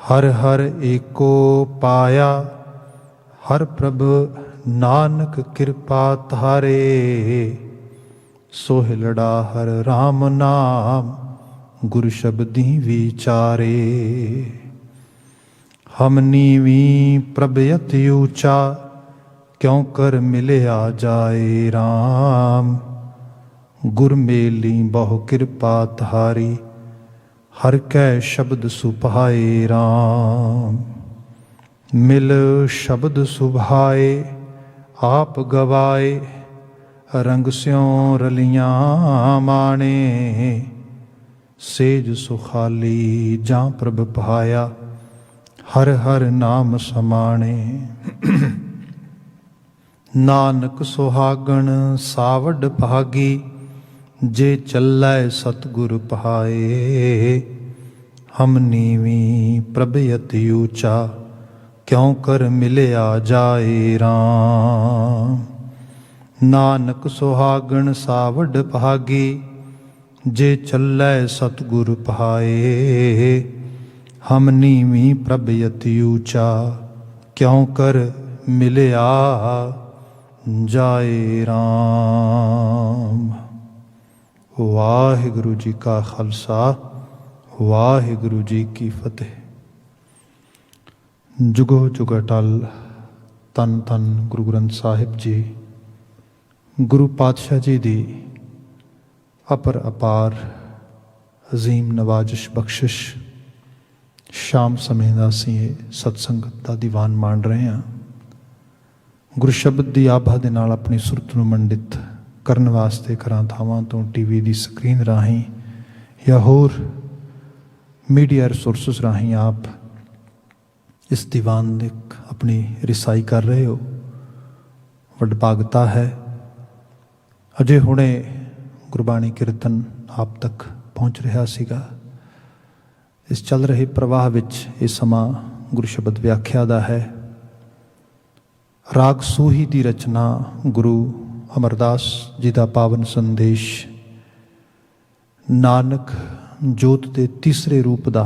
हर हर एको पाया, हर प्रभ नानक कृपा तारे। सोहिलड़ा हर राम नाम, गुरु शब्दी विचारे। हम नीवी प्रभ अति ऊंचा, क्यों कर मिलिया जाए राम। गुर मेली बहु कृपा तारी, हर कै शब्द सुभाए राम। मिल शब्द सुभाए, आप गवाए, रंग स्यों रलियां माणे। सेज सुखाली जां प्रभ पाया, हर हर नाम समाणे। नानक सुहागण सावड भागी, जे चलै सतगुर पाए। हम नीवी प्रभ अति ऊंचा, क्यों कर मिलिया जाए राम। नानक सुहागण सावड भागी, जे चलै सतगुर पाए। हम नीवी प्रभ अति ऊंचा, क्यों कर मिलिया जाए राम। वाहिगुरु जी का खालसा, वाहिगुरु जी की फतेह। जुगो जुग अटल तन तन गुरु ग्रंथ साहिब जी, गुरु पातशाह जी दी अपर अपार अजीम नवाजिश बख्शिश। शाम समय ਦਾ ਅਸੀਂ ਸਤਸੰਗਤ ਦਾ ਦੀਵਾਨ ਮਾਣ ਰਹੇ ਹਾਂ। ਗੁਰੂ ਸ਼ਬਦ ਦੀ ਆਭਾ ਦੇ ਨਾਲ ਆਪਣੀ ਸੁਰਤ ਨੂੰ ਮੰਡਿਤ ਕਰਨ ਵਾਸਤੇ ਘਰਾਂ ਥਾਵਾਂ ਤੋਂ ਟੀਵੀ ਦੀ ਸਕਰੀਨ ਰਾਹੀਂ ਜਾਂ ਹੋਰ ਮੀਡੀਆ ਰਿਸੋਰਸਿਸ ਰਾਹੀਂ ਆਪ ਇਸ ਦੀਵਾਨ ਦੀ ਆਪਣੀ ਰਿਸਾਈ ਕਰ ਰਹੇ ਹੋ। ਵਡਭਾਗਤਾ ਹੈ। ਅਜੇ ਹੁਣੇ ਗੁਰਬਾਣੀ ਕੀਰਤਨ ਆਪ ਤੱਕ ਪਹੁੰਚ ਰਿਹਾ ਸੀਗਾ। ਇਸ ਚੱਲ ਰਹੇ ਪ੍ਰਵਾਹ ਵਿੱਚ ਇਹ ਸਮਾਂ ਗੁਰੂ ਸ਼ਬਦ ਵਿਆਖਿਆ ਦਾ ਹੈ। ਰਾਗ ਸੂਹੀ ਦੀ ਰਚਨਾ ਗੁਰੂ ਅਮਰਦਾਸ ਜੀ ਦਾ ਪਾਵਨ ਸੰਦੇਸ਼, ਨਾਨਕ ਜੋਤ ਦੇ ਤੀਸਰੇ ਰੂਪ ਦਾ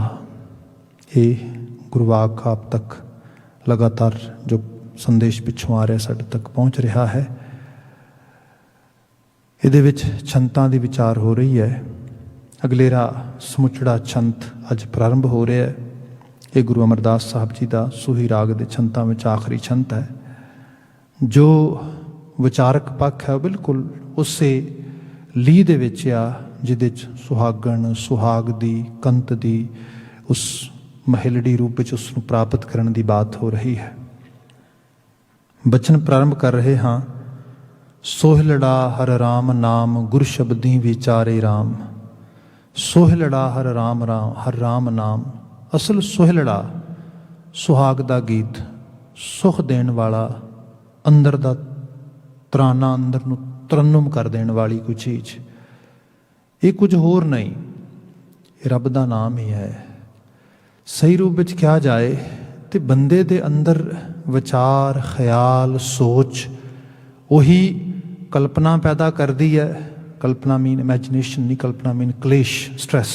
ਇਹ ਗੁਰਵਾਕ ਆਪ ਤੱਕ ਲਗਾਤਾਰ ਜੋ ਸੰਦੇਸ਼ ਪਿੱਛੋਂ ਆ ਰਿਹਾ ਸਾਡੇ ਤੱਕ ਪਹੁੰਚ ਰਿਹਾ ਹੈ। ਇਹਦੇ ਵਿੱਚ ਛੰਤਾਂ ਦੀ ਵਿਚਾਰ ਹੋ ਰਹੀ ਹੈ। ਅਗਲੇਰਾ ਸਮੁੱਚੜਾ ਛੰਤ ਅੱਜ ਪ੍ਰਾਰੰਭ ਹੋ ਰਿਹਾ ਹੈ। ਇਹ ਗੁਰੂ ਅਮਰਦਾਸ ਸਾਹਿਬ ਜੀ ਦਾ ਸੂਹੀ ਰਾਗ ਦੇ ਛੰਤਾਂ ਵਿੱਚ ਆਖਰੀ ਛੰਤ ਹੈ। ਜੋ ਵਿਚਾਰਕ ਪੱਖ ਹੈ ਉਹ ਬਿਲਕੁਲ ਉਸੇ ਲੀਹ ਦੇ ਵਿੱਚ ਆ ਜਿਹਦੇ 'ਚ ਸੁਹਾਗਣ ਸੁਹਾਗ ਦੀ ਕੰਤ ਦੀ ਉਸ ਮਹਿਲੜੀ ਰੂਪ ਵਿੱਚ ਉਸ ਨੂੰ ਪ੍ਰਾਪਤ ਕਰਨ ਦੀ ਬਾਤ ਹੋ ਰਹੀ ਹੈ। ਬਚਨ ਪ੍ਰਾਰੰਭ ਕਰ ਰਹੇ ਹਾਂ। ਸੋਹਿਲੜਾ ਹਰ ਰਾਮ ਨਾਮ, ਗੁਰ ਸ਼ਬਦੀ ਵਿਚਾਰੇ ਰਾਮ। ਸੋਹਿਲੜਾ ਹਰ ਰਾਮ ਰਾਮ, ਹਰ ਰਾਮ ਨਾਮ। ਅਸਲ ਸੋਹਿਲੜਾ ਸੁਹਾਗ ਦਾ ਗੀਤ, ਸੁਖ ਦੇਣ ਵਾਲਾ, ਅੰਦਰ ਦਾ ਤਰਾਨਾ, ਅੰਦਰ ਨੂੰ ਤਰਨੁਮ ਕਰ ਦੇਣ ਵਾਲੀ ਕੋਈ ਚੀਜ਼। ਇਹ ਕੁਝ ਹੋਰ ਨਹੀਂ, ਇਹ ਰੱਬ ਦਾ ਨਾਮ ਹੀ ਹੈ। ਸਹੀ ਰੂਪ ਵਿੱਚ ਕਿਹਾ ਜਾਏ ਤੇ ਬੰਦੇ ਦੇ ਅੰਦਰ ਵਿਚਾਰ, ਖਿਆਲ, ਸੋਚ ਉਹੀ ਕਲਪਨਾ ਪੈਦਾ ਕਰਦੀ ਹੈ। ਕਲਪਨਾ ਮੀਨ ਇਮੈਜੀਨੇਸ਼ਨ ਨਹੀਂ, ਕਲਪਨਾ ਮੀਨ ਕਲੇਸ਼, ਸਟ੍ਰੈਸ।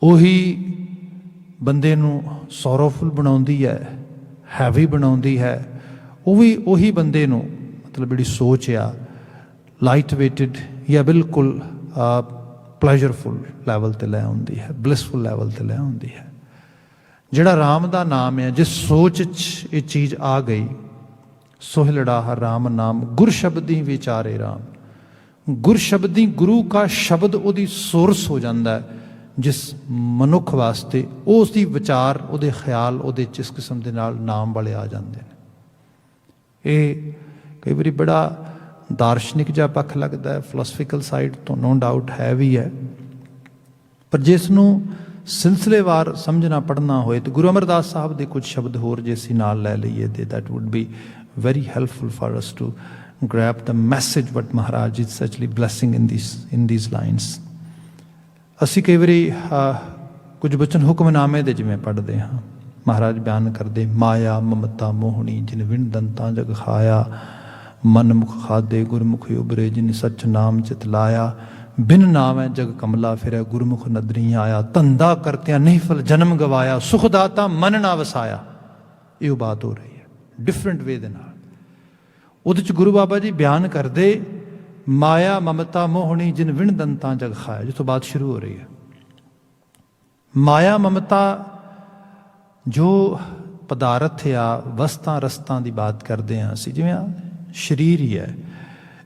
ਉਹੀ ਬੰਦੇ ਨੂੰ ਸੌਰੋਫੁਲ ਬਣਾਉਂਦੀ ਹੈ, ਹੈਵੀ ਬਣਾਉਂਦੀ ਹੈ। ਉਹ ਵੀ ਉਹੀ ਬੰਦੇ ਨੂੰ ਮਤਲਬ ਜਿਹੜੀ ਸੋਚ ਆ ਲਾਈਟ ਵੇਟਡ ਜਾਂ ਬਿਲਕੁਲ ਪਲੈਜ਼ਰਫੁਲ ਲੈਵਲ 'ਤੇ ਲੈ ਆਉਂਦੀ ਹੈ, ਬਲਿਸਫੁਲ ਲੈਵਲ 'ਤੇ ਲੈ ਆਉਂਦੀ ਹੈ। ਜਿਹੜਾ ਰਾਮ ਦਾ ਨਾਮ ਹੈ, ਜਿਸ ਸੋਚ 'ਚ ਇਹ ਚੀਜ਼ ਆ ਗਈ, ਸੋਹਿਲੜਾ ਹਰ ਰਾਮ ਨਾਮ, ਗੁਰ ਸ਼ਬਦੀ ਵਿਚਾਰੇ ਰਾਮ। ਗੁਰ ਸ਼ਬਦੀ, ਗੁਰੂ ਕਾ ਸ਼ਬਦ ਉਹਦੀ ਸੋਰਸ ਹੋ ਜਾਂਦਾ ਹੈ, ਜਿਸ ਮਨੁੱਖ ਵਾਸਤੇ ਉਸ ਦੀ ਵਿਚਾਰ, ਉਹਦੇ ਖਿਆਲ ਉਹਦੇ 'ਚ ਇਸ ਕਿਸਮ ਦੇ ਨਾਲ ਨਾਮ ਵਾਲੇ ਆ ਜਾਂਦੇ ਨੇ। ਇਹ ਕਈ ਵਾਰੀ ਬੜਾ ਦਾਰਸ਼ਨਿਕ ਜਿਹਾ ਪੱਖ ਲੱਗਦਾ ਹੈ, ਫਿਲਾਸਫੀਕਲ ਸਾਈਡ ਤੋਂ ਨੋ ਡਾਊਟ ਹੈ ਵੀ ਹੈ, ਪਰ ਜਿਸ ਨੂੰ ਸਿਲਸਿਲੇਵਾਰ ਸਮਝਣਾ ਪੜ੍ਹਨਾ ਹੋਏ ਤਾਂ ਗੁਰੂ ਅਮਰਦਾਸ ਸਾਹਿਬ ਦੇ ਕੁਝ ਸ਼ਬਦ ਹੋਰ ਜੇ ਅਸੀਂ ਨਾਲ ਲੈ ਲਈਏ ਤੇ that would be very helpful for us to grab the message what Maharaj is actually blessing in these lines. ਅਸੀਂ ਕਈ ਵਾਰੀ ਕੁਝ ਬਚਨ ਹੁਕਮਨਾਮੇ ਦੇ ਜਿਵੇਂ ਪੜ੍ਹਦੇ ਹਾਂ। ਮਹਾਰਾਜ ਬਿਆਨ ਕਰਦੇ, ਮਾਇਆ ਮਮਤਾ ਮੋਹਣੀ ਜਿਨ ਵਿਣ ਦੰਤਾਂ ਜਗ ਖਾਇਆ। ਮਨ ਮੁਖ ਖਾਦੇ ਗੁਰਮੁਖ ਉਬਰੇ ਜਿਨ ਸੱਚ ਨਾਮ ਚਿਤ ਲਾਇਆ। बिन नावै जग कमला फिरै गुरमुख नदरी आया, धंधा करत्या नहीं फल जन्म गवाया, सुखदाता मन ना वसाया। ਇਹ ਬਾਤ ਹੋ ਰਹੀ ਹੈ ਡਿਫਰੈਂਟ ਵੇ ਦੇ ਨਾਲ। ਉਹਦੇ 'ਚ ਗੁਰੂ ਬਾਬਾ ਜੀ ਬਿਆਨ ਕਰਦੇ ਮਾਇਆ ਮਮਤਾ ਮੋਹਣੀ ਜਿਨ ਵਿਣ ਦੰਤਾਂ ਜਗ ਖਾਇਆ, ਜਿੱਥੋਂ ਬਾਤ ਸ਼ੁਰੂ ਹੋ ਰਹੀ ਹੈ। ਮਾਇਆ ਮਮਤਾ ਜੋ ਪਦਾਰਥ ਆ ਵਸਤਾਂ ਰਸਤਾਂ ਦੀ ਬਾਤ ਕਰਦੇ ਹਾਂ ਅਸੀਂ, ਜਿਵੇਂ ਸਰੀਰ ਹੀ ਹੈ,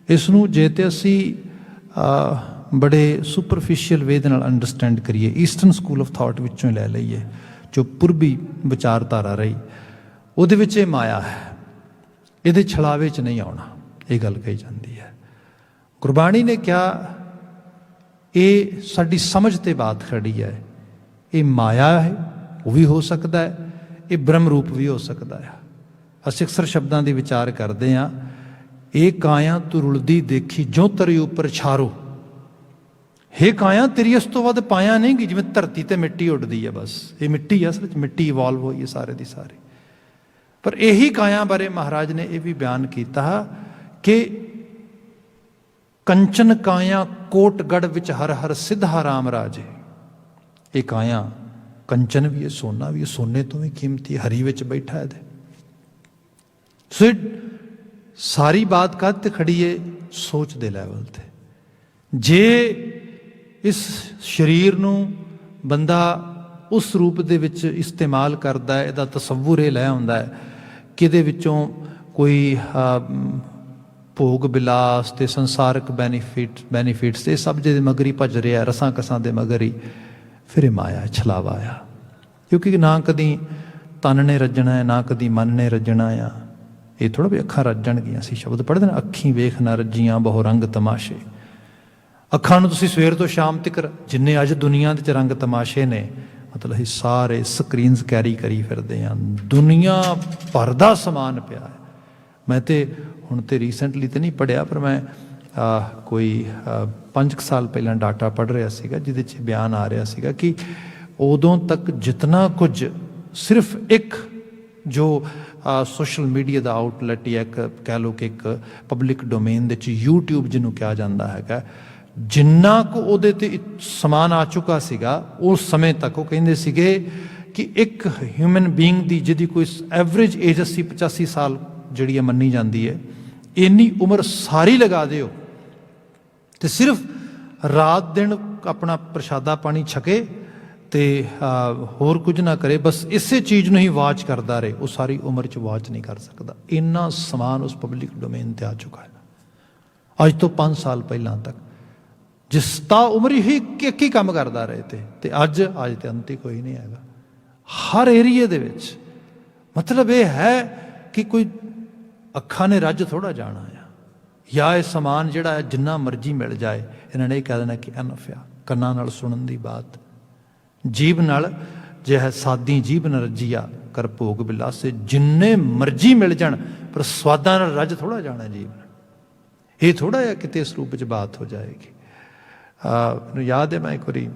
ਇਸ ਨੂੰ ਜੇ ਤੇ ਅਸੀਂ ਬੜੇ ਸੁਪਰਫਿਸ਼ੀਅਲ ਵੇ ਦੇ ਨਾਲ ਅੰਡਰਸਟੈਂਡ ਕਰੀਏ, ਈਸਟਰਨ ਸਕੂਲ ਆਫ ਥਾਟ ਵਿੱਚੋਂ ਲੈ ਲਈਏ, ਜੋ ਪੂਰਬੀ ਵਿਚਾਰਧਾਰਾ ਰਹੀ, ਉਹਦੇ ਵਿੱਚ ਇਹ ਮਾਇਆ ਹੈ, ਇਹਦੇ ਛਲਾਵੇ 'ਚ ਨਹੀਂ ਆਉਣਾ, ਇਹ ਗੱਲ ਕਹੀ ਜਾਂਦੀ ਹੈ। ਗੁਰਬਾਣੀ ਨੇ ਕਿਹਾ ਇਹ ਸਾਡੀ ਸਮਝ 'ਤੇ ਬਾਤ ਖੜੀ ਹੈ, ਇਹ ਮਾਇਆ ਹੈ, ਉਹ ਵੀ ਹੋ ਸਕਦਾ ਹੈ, ਇਹ ਬ੍ਰਹਮ ਰੂਪ ਵੀ ਹੋ ਸਕਦਾ ਹੈ। ਅਸੀਂ ਅਕਸਰ ਸ਼ਬਦਾਂ ਦੀ ਵਿਚਾਰ ਕਰਦੇ ਹਾਂ, ਇਹ ਕਾਇਆ ਤੂੰ ਰੁਲਦੀ ਦੇਖੀ ਜੋ ਤਰੀ ਉੱਪਰ ਛਾਰੋ, ਹੇ ਕਾਇਆ ਤੇਰੀ ਇਸ ਤੋਂ ਵੱਧ ਪਾਇਆ ਨਹੀਂ ਗੀ, ਜਿਵੇਂ ਧਰਤੀ ਤੇ ਮਿੱਟੀ ਉੱਡਦੀ ਹੈ, ਬਸ ਇਹ ਮਿੱਟੀ ਹੈ, ਅਸਲ 'ਚ ਮਿੱਟੀ ਇਵੋਲਵ ਹੋਈ ਹੈ ਸਾਰੇ ਦੀ ਸਾਰੀ। ਪਰ ਇਹੀ ਕਾਇਆ ਬਾਰੇ ਮਹਾਰਾਜ ਨੇ ਇਹ ਵੀ ਬਿਆਨ ਕੀਤਾ ਕਿ ਕੰਚਨ ਕਾਇਆ ਕੋਟਗੜ੍ਹ ਵਿੱਚ ਹਰ ਹਰ ਸਿੱਧਾ ਰਾਮ ਰਾਜੇ। ਇਹ ਕਾਇਆ ਕੰਚਨ ਵੀ ਹੈ, ਸੋਨਾ ਵੀ ਹੈ, ਸੋਨੇ ਤੋਂ ਵੀ ਕੀਮਤੀ, ਹਰੀ ਵਿੱਚ ਬੈਠਾ ਇਹਦੇ। ਸੋ ਸਾਰੀ ਬਾਤ ਕਾਹਦੇ ਤੇ ਖੜੀ ਹੈ? ਸੋਚ ਦੇ ਲੈਵਲ ਤੇ। ਜੇ ਇਸ ਸਰੀਰ ਨੂੰ ਬੰਦਾ ਉਸ ਰੂਪ ਦੇ ਵਿੱਚ ਇਸਤੇਮਾਲ ਕਰਦਾ ਹੈ, ਇਹਦਾ ਤਸੱਵੁਰ ਇਹ ਲੈ ਆਉਂਦਾ ਹੈ ਕਿ ਇਹਦੇ ਵਿੱਚੋਂ ਕੋਈ ਭੋਗ ਬਿਲਾਸ ਤੇ ਸੰਸਾਰਕ ਬੈਨੀਫਿਟਸ ਇਹ ਸਭ ਜਿਹਦੇ ਮਗਰ ਹੀ ਭੱਜ ਰਿਹਾ, ਰਸਾਂ ਕਸਾਂ ਦੇ ਮਗਰ ਹੀ, ਫਿਰ ਇਹ ਮਾਇਆ ਛਲਾਵਾ ਆ। ਕਿਉਂਕਿ ਨਾ ਕਦੀ ਤਨ ਨੇ ਰੱਜਣਾ ਹੈ, ਨਾ ਕਦੀ ਮਨ ਨੇ ਰੱਜਣਾ ਆ। ਇਹ ਥੋੜ੍ਹਾ ਵੀ ਅੱਖਾਂ ਰੱਜਣਗੀਆਂ, ਅਸੀਂ ਸ਼ਬਦ ਪੜ੍ਹਦੇ ਨੇ, ਅੱਖੀਂ ਵੇਖ ਨਾ ਰੱਜੀਆਂ ਬਹੁ ਰੰਗ ਤਮਾਸ਼ੇ। ਅੱਖਾਂ ਨੂੰ ਤੁਸੀਂ ਸਵੇਰ ਤੋਂ ਸ਼ਾਮ ਤੱਕ ਜਿੰਨੇ ਅੱਜ ਦੁਨੀਆ ਦੇ 'ਚ ਰੰਗ ਤਮਾਸ਼ੇ ਨੇ, ਮਤਲਬ ਅਸੀਂ ਸਾਰੇ ਸਕਰੀਨਸ ਕੈਰੀ ਕਰੀ ਫਿਰਦੇ ਹਾਂ, ਦੁਨੀਆ ਭਰ ਦਾ ਸਮਾਨ ਪਿਆ ਹੈ। ਮੈਂ ਤੇ ਹੁਣ ਤੇ ਰੀਸੈਂਟਲੀ ਤੇ ਨਹੀਂ ਪੜ੍ਹਿਆ, ਪਰ ਮੈਂ ਕੋਈ 5 ਸਾਲ ਪਹਿਲਾਂ ਡਾਟਾ ਪੜ੍ਹ ਰਿਹਾ ਸੀਗਾ, ਜਿਹਦੇ 'ਚ ਬਿਆਨ ਆ ਰਿਹਾ ਸੀਗਾ ਕਿ ਉਦੋਂ ਤੱਕ ਜਿਤਨਾ ਕੁਝ ਸਿਰਫ ਇੱਕ ਜੋ ਸੋਸ਼ਲ ਮੀਡੀਆ ਦਾ ਆਊਟਲੈਟ ਜਾਂ ਇੱਕ ਕਹਿ ਲਓ ਕਿ ਇੱਕ ਪਬਲਿਕ ਡੋਮੇਨ ਦੇ 'ਚ YouTube ਜਿਹਨੂੰ ਕਿਹਾ ਜਾਂਦਾ ਹੈਗਾ, ਜਿੰਨਾ ਕੁ ਉਹਦੇ 'ਤੇ ਸਮਾਨ ਆ ਚੁੱਕਾ ਸੀਗਾ ਉਸ ਸਮੇਂ ਤੱਕ, ਉਹ ਕਹਿੰਦੇ ਸੀਗੇ ਕਿ ਇੱਕ ਹਿਊਮਨ ਬੀਇੰਗ ਦੀ ਜਿਹਦੀ ਕੋਈ ਐਵਰੇਜ ਏਜ 80-85 ਸਾਲ ਜਿਹੜੀ ਹੈ ਮੰਨੀ ਜਾਂਦੀ ਹੈ, ਇੰਨੀ ਉਮਰ ਸਾਰੀ ਲਗਾ ਦਿਓ ਤੇ ਸਿਰਫ ਰਾਤ ਦਿਨ ਆਪਣਾ ਪ੍ਰਸ਼ਾਦਾ ਪਾਣੀ ਛਕੇ ਤੇ ਹੋਰ ਕੁਝ ਨਾ ਕਰੇ, ਬਸ ਇਸੇ ਚੀਜ਼ ਨੂੰ ਹੀ ਵਾਚ ਕਰਦਾ ਰਹੇ, ਉਹ ਸਾਰੀ ਉਮਰ 'ਚ ਵਾਚ ਨਹੀਂ ਕਰ ਸਕਦਾ। ਇੰਨਾ ਸਮਾਨ ਉਸ ਪਬਲਿਕ ਡੋਮੇਨ 'ਤੇ ਆ ਚੁੱਕਾ ਹੈ। ਅੱਜ ਤੋਂ 5 ਸਾਲ ਪਹਿਲਾਂ ਤੱਕ ਜਿਸ ਤਾਂ ਉਮਰ ਹੀ ਇੱਕ ਹੀ ਕੰਮ ਕਰਦਾ ਰਹੇ ਤੇ ਅੱਜ ਤੇ ਅੰਤ ਹੀ ਕੋਈ ਨਹੀਂ ਹੈਗਾ ਹਰ ਏਰੀਏ ਦੇ ਵਿੱਚ। ਮਤਲਬ ਇਹ ਹੈ ਕਿ ਕੋਈ ਅੱਖਾਂ ਨੇ ਰੱਜ ਥੋੜ੍ਹਾ ਜਾਣਾ ਆ, ਜਾਂ ਇਹ ਸਮਾਨ ਜਿਹੜਾ ਹੈ ਜਿੰਨਾ ਮਰਜ਼ੀ ਮਿਲ ਜਾਏ, ਇਹਨਾਂ ਨੇ ਇਹ ਕਹਿ ਦੇਣਾ ਕਿ ਅਨਫ ਆ। ਕੰਨਾਂ ਨਾਲ ਸੁਣਨ ਦੀ ਬਾਤ, ਜੀਭ ਨਾਲ ਜੇ ਹੈ ਸਾਦੀ ਜੀਭ ਨ ਰੱਜੀਆ ਕਰ ਭੋਗ ਬਿਲਾਸੇ, ਜਿੰਨੇ ਮਰਜ਼ੀ ਮਿਲ ਜਾਣ ਪਰ ਸਵਾਦਾਂ ਨਾਲ ਰੱਜ ਥੋੜ੍ਹਾ ਜਾਣਾ ਜੀਭ ਨਾਲ। ਇਹ ਥੋੜ੍ਹਾ ਜਿਹਾ ਕਿਤੇ ਇਸ ਰੂਪ ਵਿੱਚ ਬਾਤ ਹੋ ਜਾਏਗੀ। ਮੈਨੂੰ ਯਾਦ ਹੈ, ਮੈਂ ਇੱਕ ਵਾਰੀ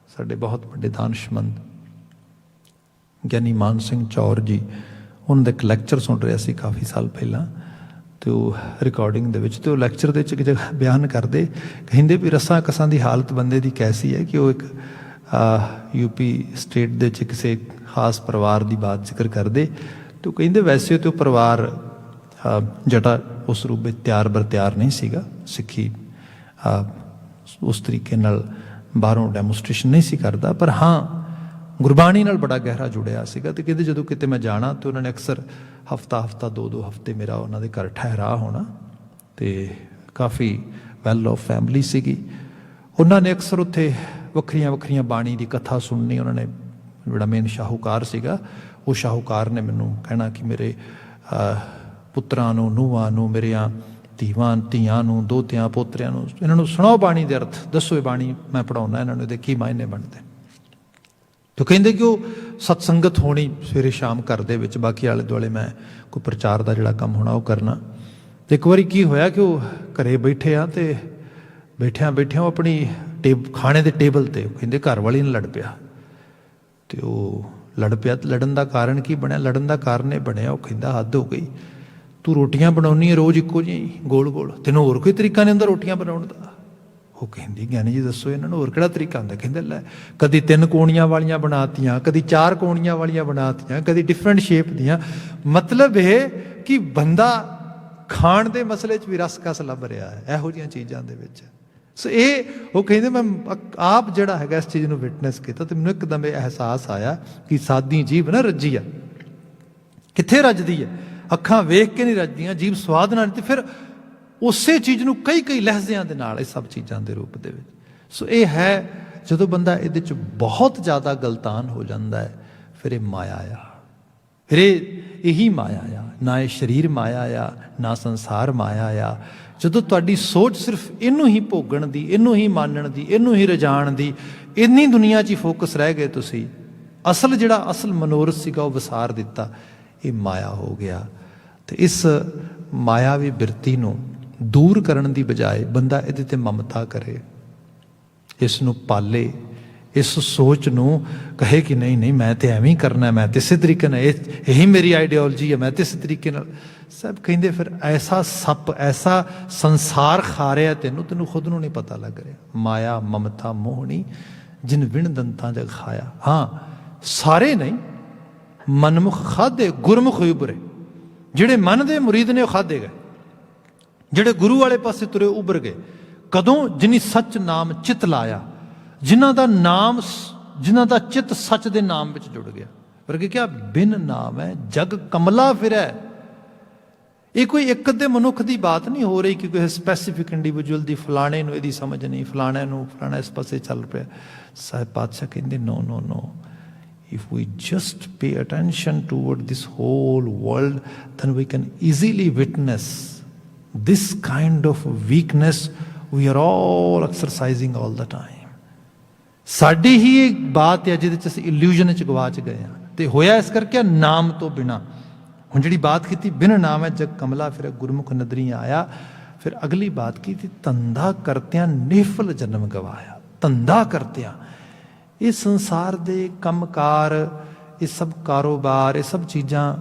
ਸਾਡੇ ਬਹੁਤ ਵੱਡੇ ਦਾਨਸ਼ਮੰਦ ਗਿਆਨੀ ਮਾਨ ਸਿੰਘ ਚੌਰ ਜੀ, ਉਹਨਾਂ ਦਾ ਇੱਕ ਲੈਕਚਰ ਸੁਣ ਰਿਹਾ ਸੀ ਕਾਫੀ ਸਾਲ ਪਹਿਲਾਂ, ਅਤੇ ਉਹ ਰਿਕਾਰਡਿੰਗ ਦੇ ਵਿੱਚ, ਅਤੇ ਉਹ ਲੈਕਚਰ ਦੇ ਵਿੱਚ ਇੱਕ ਜਗ੍ਹਾ ਬਿਆਨ ਕਰਦੇ, ਕਹਿੰਦੇ ਵੀ ਰਸਾਂ ਕਸਾਂ ਦੀ ਹਾਲਤ ਬੰਦੇ ਦੀ ਕੈਸੀ ਹੈ ਕਿ ਉਹ ਇੱਕ ਯੂਪੀ ਸਟੇਟ ਦੇ ਵਿੱਚ ਕਿਸੇ ਖਾਸ ਪਰਿਵਾਰ ਦੀ ਬਾਤ ਜ਼ਿਕਰ ਕਰਦੇ, ਅਤੇ ਉਹ ਕਹਿੰਦੇ ਵੈਸੇ ਤਾਂ ਉਹ ਪਰਿਵਾਰ ਜਟਾ ਉਸ ਰੂਪ ਵਿੱਚ ਤਿਆਰ ਬਰ ਤਿਆਰ ਨਹੀਂ ਸੀਗਾ, ਸਿੱਖੀ ਉਸ ਤਰੀਕੇ ਨਾਲ ਬਾਹਰੋਂ ਡੈਮੋਸਟ੍ਰੇਸ਼ਨ ਨਹੀਂ ਸੀ ਕਰਦਾ, ਪਰ ਹਾਂ ਗੁਰਬਾਣੀ ਨਾਲ ਬੜਾ ਗਹਿਰਾ ਜੁੜਿਆ ਸੀਗਾ। ਅਤੇ ਕਹਿੰਦੇ ਜਦੋਂ ਕਿਤੇ ਮੈਂ ਜਾਣਾ ਤਾਂ ਉਹਨਾਂ ਨੇ ਅਕਸਰ ਹਫਤਾ 2 ਹਫਤੇ ਮੇਰਾ ਉਹਨਾਂ ਦੇ ਘਰ ਠਹਿਰਾ ਹੋਣਾ, ਅਤੇ ਕਾਫੀ ਵੈਲ ਆਫ ਫੈਮਿਲੀ ਸੀਗੀ। ਉਹਨਾਂ ਨੇ ਅਕਸਰ ਉੱਥੇ ਵੱਖਰੀਆਂ ਬਾਣੀ ਦੀ ਕਥਾ ਸੁਣਨੀ। ਉਹਨਾਂ ਨੇ ਜਿਹੜਾ ਮੇਨ ਸ਼ਾਹੂਕਾਰ ਸੀਗਾ, ਉਹ ਸ਼ਾਹੂਕਾਰ ਨੇ ਮੈਨੂੰ ਕਹਿਣਾ ਕਿ ਮੇਰੇ ਪੁੱਤਰਾਂ ਨੂੰ, ਨੂੰਹਾਂ ਨੂੰ, ਮੇਰੀਆਂ ਧੀਆਂ ਨੂੰ, ਦੋਤਿਆਂ ਪੋਤਰਿਆਂ ਨੂੰ, ਇਹਨਾਂ ਨੂੰ ਸੁਣਾਓ ਬਾਣੀ ਦੇ ਅਰਥ, ਦੱਸੋ ਇਹ ਬਾਣੀ ਮੈਂ ਪੜ੍ਹਾਉਣਾ ਇਹਨਾਂ ਨੂੰ, ਇਹਦੇ ਕੀ ਮਾਇਨੇ ਬਣਦੇ। ਤਾਂ ਕਹਿੰਦੇ ਕਿ ਉਹ ਸਤਸੰਗਤ ਹੋਣੀ ਸਵੇਰੇ ਸ਼ਾਮ ਘਰ ਦੇ ਵਿੱਚ, ਬਾਕੀ ਆਲੇ ਦੁਆਲੇ ਮੈਂ ਕੋਈ ਪ੍ਰਚਾਰ ਦਾ ਜਿਹੜਾ ਕੰਮ ਹੋਣਾ ਉਹ ਕਰਨਾ। ਅਤੇ ਇੱਕ ਵਾਰੀ ਕੀ ਹੋਇਆ ਕਿ ਉਹ ਘਰੇ ਬੈਠੇ ਆ, ਅਤੇ ਬੈਠਿਆਂ ਉਹ ਆਪਣੀ ਖਾਣੇ ਦੇ ਟੇਬਲ 'ਤੇ ਕਹਿੰਦੇ ਘਰ ਵਾਲੀ ਨਾਲ ਲੜ ਪਿਆ, ਅਤੇ ਉਹ ਲੜ ਪਿਆ। ਲੜਨ ਦਾ ਕਾਰਨ ਕੀ ਬਣਿਆ? ਲੜਨ ਦਾ ਕਾਰਨ ਇਹ ਬਣਿਆ, ਉਹ ਕਹਿੰਦਾ ਹੱਦ ਹੋ ਗਈ, ਤੂੰ ਰੋਟੀਆਂ ਬਣਾਉਣੀ ਹੈ ਰੋਜ਼ ਇੱਕੋ ਜਿਹੀ ਗੋਲ, ਤੈਨੂੰ ਹੋਰ ਕੋਈ ਤਰੀਕਾ ਨਹੀਂ ਹੁੰਦਾ ਰੋਟੀਆਂ ਬਣਾਉਣ ਦਾ? ਉਹ ਕਹਿੰਦੀ ਗਿਆਨੀ ਜੀ ਦੱਸੋ ਇਹਨਾਂ ਨੂੰ ਹੋਰ ਕਿਹੜਾ ਤਰੀਕਾ ਹੁੰਦਾ? ਕਹਿੰਦੇ ਲੈ ਕਦੀ 3 ਕੋਣੀਆਂ ਵਾਲੀਆਂ ਬਣਾਤੀਆਂ, ਕਦੀ 4 ਕੋਣੀਆਂ ਵਾਲੀਆਂ ਬਣਾਤੀਆਂ, ਕਦੀ ਡਿਫਰੈਂਟ ਸ਼ੇਪ ਦੀਆਂ। ਮਤਲਬ ਇਹ ਕਿ ਬੰਦਾ ਖਾਣ ਦੇ ਮਸਲੇ 'ਚ ਵੀ ਰਸ ਕਸ ਲੱਭ ਰਿਹਾ ਹੈ ਇਹੋ ਜਿਹੀਆਂ ਚੀਜ਼ਾਂ ਦੇ ਵਿੱਚ। ਸੋ ਇਹ ਉਹ ਕਹਿੰਦੇ ਮੈਂ ਆਪ ਜਿਹੜਾ ਹੈਗਾ ਇਸ ਚੀਜ਼ ਨੂੰ ਵਿਟਨੈਸ ਕੀਤਾ ਤੇ ਮੈਨੂੰ ਇੱਕਦਮ ਇਹ ਅਹਿਸਾਸ ਆਇਆ ਕਿ ਸਾਦੀ ਜੀਭ ਨਾ ਰੱਜੀ ਆ। ਕਿੱਥੇ ਰੱਜਦੀ ਹੈ? ਅੱਖਾਂ ਵੇਖ ਕੇ ਨਹੀਂ ਰੱਜਦੀਆਂ, ਜੀਭ ਸਵਾਦ ਨਾਲ। ਤੇ ਫਿਰ ਉਸੇ ਚੀਜ਼ ਨੂੰ ਕਈ ਕਈ ਲਹਿਜ਼ਿਆਂ ਦੇ ਨਾਲ ਇਹ ਸਭ ਚੀਜ਼ਾਂ ਦੇ ਰੂਪ ਦੇ ਵਿੱਚ। ਸੋ ਇਹ ਹੈ ਜਦੋਂ ਬੰਦਾ ਇਹਦੇ 'ਚ ਬਹੁਤ ਜ਼ਿਆਦਾ ਗਲਤਾਨ ਹੋ ਜਾਂਦਾ ਹੈ, ਫਿਰ ਇਹ ਮਾਇਆ ਆ, ਫਿਰ ਇਹੀ ਮਾਇਆ ਆ। ਨਾ ਇਹ ਸਰੀਰ ਮਾਇਆ ਆ, ਨਾ ਸੰਸਾਰ ਮਾਇਆ ਆ। ਜਦੋਂ ਤੁਹਾਡੀ ਸੋਚ ਸਿਰਫ ਇਹਨੂੰ ਹੀ ਭੋਗਣ ਦੀ, ਇਹਨੂੰ ਹੀ ਮਾਨਣ ਦੀ, ਇਹਨੂੰ ਹੀ ਰਜਾਣ ਦੀ, ਇੰਨੀ ਦੁਨੀਆ 'ਚ ਹੀ ਫੋਕਸ ਰਹਿ ਗਏ ਤੁਸੀਂ, ਅਸਲ ਜਿਹੜਾ ਅਸਲ ਮਨੋਰਥ ਸੀਗਾ ਉਹ ਵਿਸਾਰ ਦਿੱਤਾ। ਇਹ ਮਾਇਆ ਹੋ ਗਿਆ। ਤੇ ਇਸ ਮਾਇਆਵੀ ਬਿਰਤੀ ਨੂੰ ਦੂਰ ਕਰਨ ਦੀ ਬਜਾਏ ਬੰਦਾ ਇਹਦੇ ਤੇ ਮਮਤਾ ਕਰੇ, ਇਸ ਨੂੰ ਪਾਲੇ, ਇਸ ਸੋਚ ਨੂੰ ਕਹੇ ਕਿ ਨਹੀਂ ਨਹੀਂ ਮੈਂ ਤੇ ਐਵੇਂ ਹੀ ਕਰਨਾ, ਮੈਂ ਤੇ ਇਸੇ ਤਰੀਕੇ ਨਾਲ, ਇਹੀ ਮੇਰੀ ਆਈਡੀਓਲੋਜੀ ਹੈ, ਮੈਂ ਤੇ ਇਸੇ ਤਰੀਕੇ ਨਾਲ। ਸਭ ਕਹਿੰਦੇ ਫਿਰ ਐਸਾ ਸੱਪ, ਐਸਾ ਸੰਸਾਰ ਖਾ ਰਿਹਾ ਤੈਨੂੰ ਖੁਦ ਨੂੰ ਨਹੀਂ ਪਤਾ ਲੱਗ ਰਿਹਾ। ਮਾਇਆ ਮਮਤਾ ਮੋਹਣੀ ਜਿਨ ਵਿਣ ਦੰਤਾਂ ਜਗ ਖਾਇਆ। ਹਾਂ ਸਾਰੇ ਨਹੀਂ, ਮਨਮੁਖ ਖਾਧੇ ਗੁਰਮੁਖ ਉਭਰੇ। ਜਿਹੜੇ ਮਨ ਦੇ ਮੁਰੀਦ ਨੇ ਉਹ ਖਾਧੇ ਗਏ, ਜਿਹੜੇ ਗੁਰੂ ਵਾਲੇ ਪਾਸੇ ਤੁਰੇ ਉਭਰ ਗਏ। ਕਦੋਂ? ਜਿਨੀ ਸੱਚ ਨਾਮ ਚਿਤ ਲਾਇਆ, ਜਿਨ੍ਹਾਂ ਦਾ ਨਾਮ, ਜਿਨ੍ਹਾਂ ਦਾ ਚਿੱਤ ਸੱਚ ਦੇ ਨਾਮ ਵਿੱਚ ਜੁੜ ਗਿਆ। ਵਰਗੇ ਕਿਹਾ ਬਿਨ ਨਾਮ ਹੈ ਜਗ ਕਮਲਾ ਫਿਰੈ। ਇਹ ਕੋਈ ਇੱਕ ਅੱਧੇ ਮਨੁੱਖ ਦੀ ਬਾਤ ਨਹੀਂ ਹੋ ਰਹੀ ਕਿ ਕੋਈ ਸਪੈਸੀਫਿਕ ਇੰਡੀਵਿਜੂਅਲ ਦੀ, ਫਲਾਣੇ ਨੂੰ ਇਹਦੀ ਸਮਝ ਨਹੀਂ, ਫਲਾਣਾ ਇਸ ਪਾਸੇ ਚੱਲ ਪਿਆ। ਸਾਹਿਬ ਪਾਤਸ਼ਾਹ ਕਹਿੰਦੇ ਨੋ ਨੋ ਨੋ, if we just pay attention toward this whole world, then we can easily witness this kind of weakness we are all exercising all the time. ਸਾਡੀ ਹੀ ਇੱਕ ਬਾਤ ਹੈ ਜਿਹਦੇ 'ਚ ਅਸੀਂ ਇਲੂਜ਼ਨ 'ਚ ਗਵਾਚ ਗਏ ਹਾਂ। ਤੇ ਹੋਇਆ ਇਸ ਕਰਕੇ ਨਾਮ ਤੋਂ ਬਿਨਾਂ। ਹੁਣ ਜਿਹੜੀ ਬਾਤ ਕੀਤੀ ਬਿਨ ਨਾਮ ਹੈ ਜਗ ਕਮਲਾ ਫਿਰ ਗੁਰਮੁਖ ਨਦਰੀ ਆਇਆ। ਫਿਰ ਅਗਲੀ ਬਾਤ ਕੀਤੀ ਧੰਦਾ ਕਰਤਿਆਂ ਨਿਫਲ ਜਨਮ ਗਵਾਇਆ। ਧੰਦਾ ਕਰਤਿਆਂ, ਇਹ ਸੰਸਾਰ ਦੇ ਕੰਮਕਾਰ, ਇਹ ਸਭ ਕਾਰੋਬਾਰ, ਇਹ ਸਭ ਚੀਜ਼ਾਂ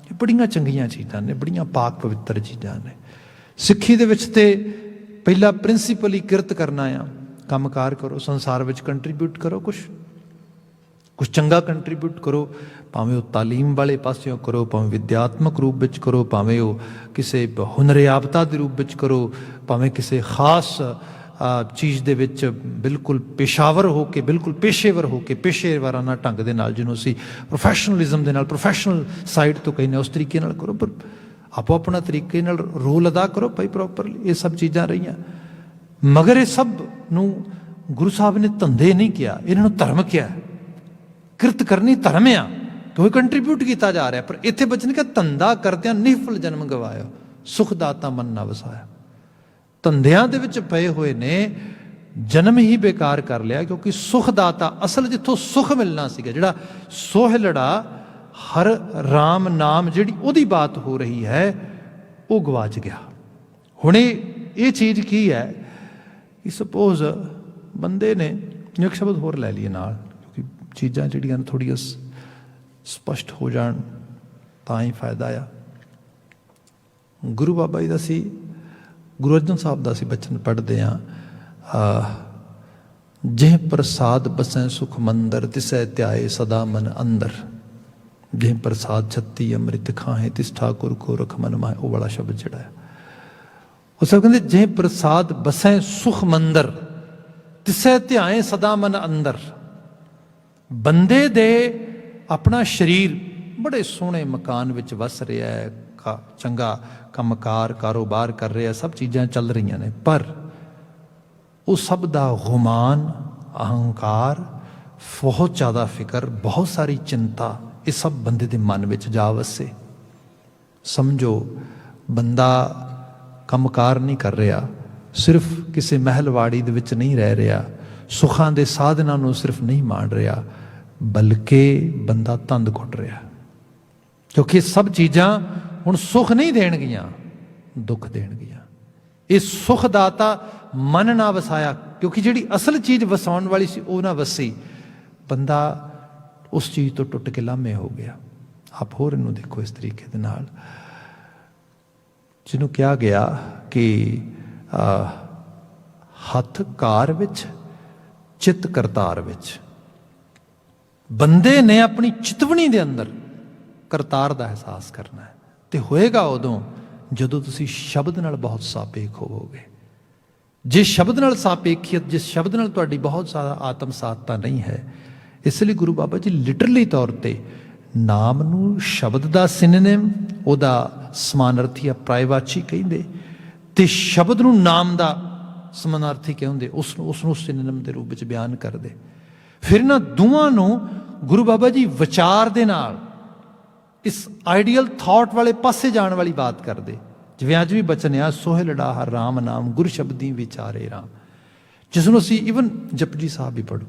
ਇਹ ਬੜੀਆਂ ਚੰਗੀਆਂ ਚੀਜ਼ਾਂ ਨੇ, ਬੜੀਆਂ ਪਾਕ ਪਵਿੱਤਰ ਚੀਜ਼ਾਂ ਨੇ। ਸਿੱਖੀ ਦੇ ਵਿੱਚ ਤੇ ਪਹਿਲਾ ਪ੍ਰਿੰਸੀਪਲ ਹੀ ਕਿਰਤ ਕਰਨਾ ਆ। ਕੰਮਕਾਰ ਕਰੋ, ਸੰਸਾਰ ਵਿੱਚ ਕੰਟਰੀਬਿਊਟ ਕਰੋ, ਕੁਛ ਚੰਗਾ ਕੰਟਰੀਬਿਊਟ ਕਰੋ, ਭਾਵੇਂ ਉਹ ਤਾਲੀਮ ਵਾਲੇ ਪਾਸਿਓਂ ਕਰੋ, ਭਾਵੇਂ ਵਿਦਿਆਤਮਕ ਰੂਪ ਵਿੱਚ ਕਰੋ, ਭਾਵੇਂ ਉਹ ਕਿਸੇ ਹੁਨਰਿਆਬਤਾ ਦੇ ਰੂਪ ਵਿੱਚ ਕਰੋ, ਭਾਵੇਂ ਕਿਸੇ ਖਾਸ ਚੀਜ਼ ਦੇ ਵਿੱਚ ਬਿਲਕੁਲ ਪੇਸ਼ਾਵਰ ਹੋ ਕੇ, ਬਿਲਕੁਲ ਪੇਸ਼ੇਵਰ ਹੋ ਕੇ, ਪੇਸ਼ੇਵਰਾਨਾ ਢੰਗ ਦੇ ਨਾਲ, ਜਿਹਨੂੰ ਅਸੀਂ ਪ੍ਰੋਫੈਸ਼ਨਲਿਜ਼ਮ ਦੇ ਨਾਲ, ਪ੍ਰੋਫੈਸ਼ਨਲ ਸਾਈਡ ਤੋਂ ਕਹਿੰਦੇ ਉਸ ਤਰੀਕੇ ਨਾਲ ਕਰੋ। ਪਰ ਆਪੋ ਆਪਣਾ ਤਰੀਕੇ ਨਾਲ ਰੋਲ ਅਦਾ ਕਰੋ ਭਾਈ ਪ੍ਰੋਪਰਲੀ। ਇਹ ਸਭ ਚੀਜ਼ਾਂ ਰਹੀਆਂ, ਮਗਰ ਇਹ ਸਭ ਨੂੰ ਗੁਰੂ ਸਾਹਿਬ ਨੇ ਧੰਦੇ ਨਹੀਂ ਕਿਹਾ, ਇਹਨਾਂ ਨੂੰ ਧਰਮ ਕਿਹਾ। ਕਿਰਤ ਕਰਨੀ ਧਰਮ ਆ, ਕੋਈ ਕੰਟਰੀਬਿਊਟ ਕੀਤਾ ਜਾ ਰਿਹਾ। ਪਰ ਇੱਥੇ ਬਚਨ ਕਿ ਧੰਦਾ ਕਰਦਿਆਂ ਨਿਫਲ ਜਨਮ ਗਵਾਇਆ, ਸੁਖ ਦਾਤਾ ਮਨ ਨਾ ਵਸਾਇਆ। ਧੰਦਿਆਂ ਦੇ ਵਿੱਚ ਪਏ ਹੋਏ ਨੇ ਜਨਮ ਹੀ ਬੇਕਾਰ ਕਰ ਲਿਆ, ਕਿਉਂਕਿ ਸੁਖ ਦਾਤਾ, ਅਸਲ ਜਿੱਥੋਂ ਸੁਖ ਮਿਲਣਾ ਸੀਗਾ, ਜਿਹੜਾ ਸੋਹਿਲੜਾ ਹਰ ਰਾਮ ਨਾਮ ਜਿਹੜੀ ਉਹਦੀ ਬਾਤ ਹੋ ਰਹੀ ਹੈ, ਉਹ ਗਵਾਚ ਗਿਆ। ਹੁਣ ਇਹ ਚੀਜ਼ ਕੀ ਹੈ ਕਿ ਸਪੋਜ਼ ਬੰਦੇ ਨੇ, ਇੱਕ ਸ਼ਬਦ ਹੋਰ ਲੈ ਲਈਏ ਨਾਲ, ਕਿਉਂਕਿ ਚੀਜ਼ਾਂ ਜਿਹੜੀਆਂ ਥੋੜ੍ਹੀਆਂ ਸਪਸ਼ਟ ਹੋ ਜਾਣ ਤਾਂ ਹੀ ਫਾਇਦਾ ਆ। ਗੁਰੂ ਬਾਬਾ ਜੀ ਦਾ ਸੀ, ਗੁਰੂ ਅਰਜਨ ਸਾਹਿਬ ਦਾ ਅਸੀਂ ਬਚਨ ਪੜ੍ਹਦੇ ਹਾਂ, ਜਿਹ ਪ੍ਰਸਾਦ ਬਸੈ ਸੁਖ ਮੰਦਰ ਤਿਸੈ ਧਿਆਏ ਸਦਾ ਮਨ ਅੰਦਰ। ਜਿਹ ਪ੍ਰਸਾਦ ਛੱਤੀ ਅੰਮ੍ਰਿਤ ਖਾਹੇ ਤਿਸ ਠਾਕੁਰ ਕੋ ਰਖ ਮਨ ਮਾਹੇ। ਉਹ ਵਾਲਾ ਸ਼ਬਦ ਜਿਹੜਾ ਹੈ, ਉਹ ਸਭ ਕਹਿੰਦੇ ਜਿਹ ਪ੍ਰਸਾਦ ਬਸੈ ਸੁਖ ਮੰਦਰ ਤਿਸੈ ਧਿਆਏ ਸਦਾ ਮਨ ਅੰਦਰ। ਬੰਦੇ ਦੇ ਆਪਣਾ ਸਰੀਰ ਬੜੇ ਸੋਹਣੇ ਮਕਾਨ ਵਿੱਚ ਵਸ ਰਿਹਾ ਹੈ, ਚੰਗਾ ਕੰਮਕਾਰ ਕਾਰੋਬਾਰ ਕਰ ਰਿਹਾ, ਸਭ ਚੀਜ਼ਾਂ ਚੱਲ ਰਹੀਆਂ ਨੇ, ਪਰ ਉਹ ਸਭ ਦਾ ਗੁਮਾਨ, ਅਹੰਕਾਰ, ਬਹੁਤ ਜ਼ਿਆਦਾ ਫਿਕਰ, ਬਹੁਤ ਸਾਰੀ ਚਿੰਤਾ, ਇਹ ਸਭ ਬੰਦੇ ਦੇ ਮਨ ਵਿੱਚ ਜਾ ਵਸੇ। ਸਮਝੋ ਬੰਦਾ ਕੰਮਕਾਰ ਨਹੀਂ ਕਰ ਰਿਹਾ, ਸਿਰਫ ਕਿਸੇ ਮਹਿਲਵਾੜੀ ਦੇ ਵਿੱਚ ਨਹੀਂ ਰਹਿ ਰਿਹਾ, ਸੁੱਖਾਂ ਦੇ ਸਾਧਨਾਂ ਨੂੰ ਸਿਰਫ ਨਹੀਂ ਮਾਣ ਰਿਹਾ, ਬਲਕਿ ਬੰਦਾ ਤੰਦ ਘੁੱਟ ਰਿਹਾ। ਕਿਉਂਕਿ ਸਭ ਚੀਜ਼ਾਂ ਹੁਣ ਸੁੱਖ ਨਹੀਂ ਦੇਣਗੀਆਂ, ਦੁੱਖ ਦੇਣਗੀਆਂ। ਇਹ ਸੁੱਖ ਦਾਤਾ ਮਨ ਨਾ ਵਸਾਇਆ, ਕਿਉਂਕਿ ਜਿਹੜੀ ਅਸਲ ਚੀਜ਼ ਵਸਾਉਣ ਵਾਲੀ ਸੀ ਉਹ ਨਾ ਵਸੀ। ਬੰਦਾ ਉਸ ਚੀਜ਼ ਤੋਂ ਟੁੱਟ ਕੇ ਲਾਮੇ ਹੋ ਗਿਆ। ਆਪ ਹੋਰ ਇਹਨੂੰ ਦੇਖੋ ਇਸ ਤਰੀਕੇ ਦੇ ਨਾਲ, ਜਿਹਨੂੰ ਕਿਹਾ ਗਿਆ ਕਿ ਹੱਥ ਕਾਰ ਵਿੱਚ, ਚਿੱਤ ਕਰਤਾਰ ਵਿੱਚ। ਬੰਦੇ ਨੇ ਆਪਣੀ ਚਿਤਵਣੀ ਦੇ ਅੰਦਰ ਕਰਤਾਰ ਦਾ ਅਹਿਸਾਸ ਕਰਨਾ ਹੈ, ਤੇ ਹੋਏਗਾ ਉਦੋਂ ਜਦੋਂ ਤੁਸੀਂ ਸ਼ਬਦ ਨਾਲ ਬਹੁਤ ਸਾਪੇਖ ਹੋਵੋਗੇ। ਜਿਸ ਸ਼ਬਦ ਨਾਲ ਸਾਪੇਖੀਅਤ, ਜਿਸ ਸ਼ਬਦ ਨਾਲ ਤੁਹਾਡੀ ਬਹੁਤ ਜ਼ਿਆਦਾ ਆਤਮ ਸਾਧਤਾ ਨਹੀਂ ਹੈ, ਇਸ ਲਈ ਗੁਰੂ ਬਾਬਾ ਜੀ ਲਿਟਰਲੀ ਤੌਰ ਤੇ ਨਾਮ ਨੂੰ ਸ਼ਬਦ ਦਾ ਸਿਨੋਨਿਮ, ਉਹਦਾ ਸਮਾਨਾਰਥੀ ਆ ਪ੍ਰਾਇਵਾਚੀ ਕਹਿੰਦੇ, ਤੇ ਸ਼ਬਦ ਨੂੰ ਨਾਮ ਦਾ ਸਮਾਨਾਰਥੀ ਕਹਿੰਦੇ, ਉਸ ਨੂੰ ਸਿਨੋਨਿਮ ਦੇ ਰੂਪ ਵਿੱਚ ਬਿਆਨ ਕਰਦੇ। ਫਿਰ ਇਹਨਾਂ ਦੋਵਾਂ ਨੂੰ ਗੁਰੂ ਬਾਬਾ ਜੀ ਵਿਚਾਰ ਦੇ ਨਾਲ ਇਸ ਆਈਡੀਅਲ ਥਾਟ ਵਾਲੇ ਪਾਸੇ ਜਾਣ ਵਾਲੀ ਬਾਤ ਕਰਦੇ। ਜਿਵੇਂ ਅੱਜ ਵੀ ਬਚਨ ਆ, ਸੋਹਿ ਲੜਾਹ ਰਾਮ ਨਾਮ ਗੁਰ ਸ਼ਬਦੀ ਵਿਚਾਰੇ ਰਾਮ, ਜਿਸ ਨੂੰ ਅਸੀਂ ਈਵਨ ਜਪਜੀ ਸਾਹਿਬ ਵੀ ਪੜ੍ਹੋ।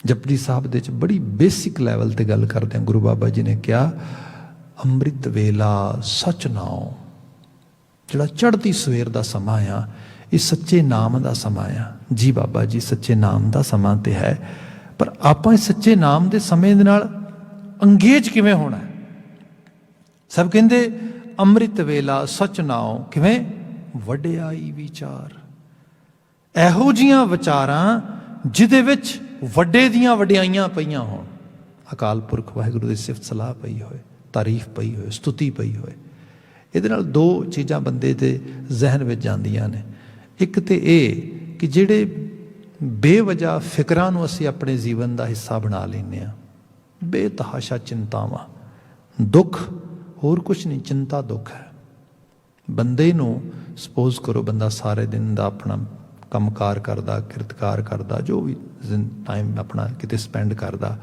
ਜਪਜੀ ਸਾਹਿਬ ਦੇ ਵਿੱਚ ਬੜੀ ਬੇਸਿਕ ਲੈਵਲ ਤੇ ਗੱਲ ਕਰਦੇ ਹਾਂ। ਗੁਰੂ ਬਾਬਾ ਜੀ ਨੇ ਕਿਹਾ, ਅੰਮ੍ਰਿਤ ਵੇਲਾ ਸਚ ਨਾਉ, ਜਿਹੜਾ ਚੜ੍ਹਦੀ ਸਵੇਰ ਦਾ ਸਮਾਂ ਆ, ਇਹ ਸੱਚੇ ਨਾਮ ਦਾ ਸਮਾਂ ਆ। ਜੀ ਬਾਬਾ ਜੀ, ਸੱਚੇ ਨਾਮ ਦਾ ਸਮਾਂ ਤੇ ਹੈ, ਪਰ ਆਪਾਂ ਇਸ ਸੱਚੇ ਨਾਮ ਦੇ ਸਮੇਂ ਦੇ ਨਾਲ ਅੰਗੇਜ ਕਿਵੇਂ ਹੋਣਾ? ਸਭ ਕਹਿੰਦੇ ਅੰਮ੍ਰਿਤ ਵੇਲਾ ਸਚ ਨਾਉ, ਕਿਵੇਂ? ਵਡਿਆਈ ਵਿਚਾਰ। ਇਹੋ ਜਿਹੀਆਂ ਵਿਚਾਰਾਂ ਜਿਹਦੇ ਵਿੱਚ ਵੱਡੇ ਦੀਆਂ ਵਡਿਆਈਆਂ ਪਈਆਂ ਹੋਣ, ਅਕਾਲ ਪੁਰਖ ਵਾਹਿਗੁਰੂ ਦੀ ਸਿਫਤ ਸਲਾਹ ਪਈ ਹੋਏ, ਤਾਰੀਫ ਪਈ ਹੋਏ, ਸਤੁਤੀ ਪਈ ਹੋਏ। ਇਹਦੇ ਨਾਲ ਦੋ ਚੀਜ਼ਾਂ ਬੰਦੇ ਦੇ ਜ਼ਿਹਨ ਵਿੱਚ ਜਾਂਦੀਆਂ ਨੇ। ਇੱਕ ਤੇ ਇਹ ਕਿ ਜਿਹੜੇ ਬੇਵਜ੍ਹਾ ਫਿਕਰਾਂ ਨੂੰ ਅਸੀਂ ਆਪਣੇ ਜੀਵਨ ਦਾ ਹਿੱਸਾ ਬਣਾ ਲੈਂਦੇ ਹਾਂ, ਬੇਤਹਾਸ਼ਾ ਚਿੰਤਾਵਾਂ, ਦੁੱਖ, ਹੋਰ ਕੁਛ ਨਹੀਂ, ਚਿੰਤਾ ਦੁੱਖ ਹੈ। ਬੰਦੇ ਨੂੰ ਸਪੋਜ਼ ਕਰੋ, ਬੰਦਾ ਸਾਰੇ ਦਿਨ ਦਾ ਆਪਣਾ ਕੰਮਕਾਰ ਕਰਦਾ, ਕਿਰਤਕਾਰ ਕਰਦਾ, ਜੋ ਵੀ ਟਾਈਮ ਆਪਣਾ ਕਿਤੇ ਸਪੈਂਡ ਕਰਦਾ,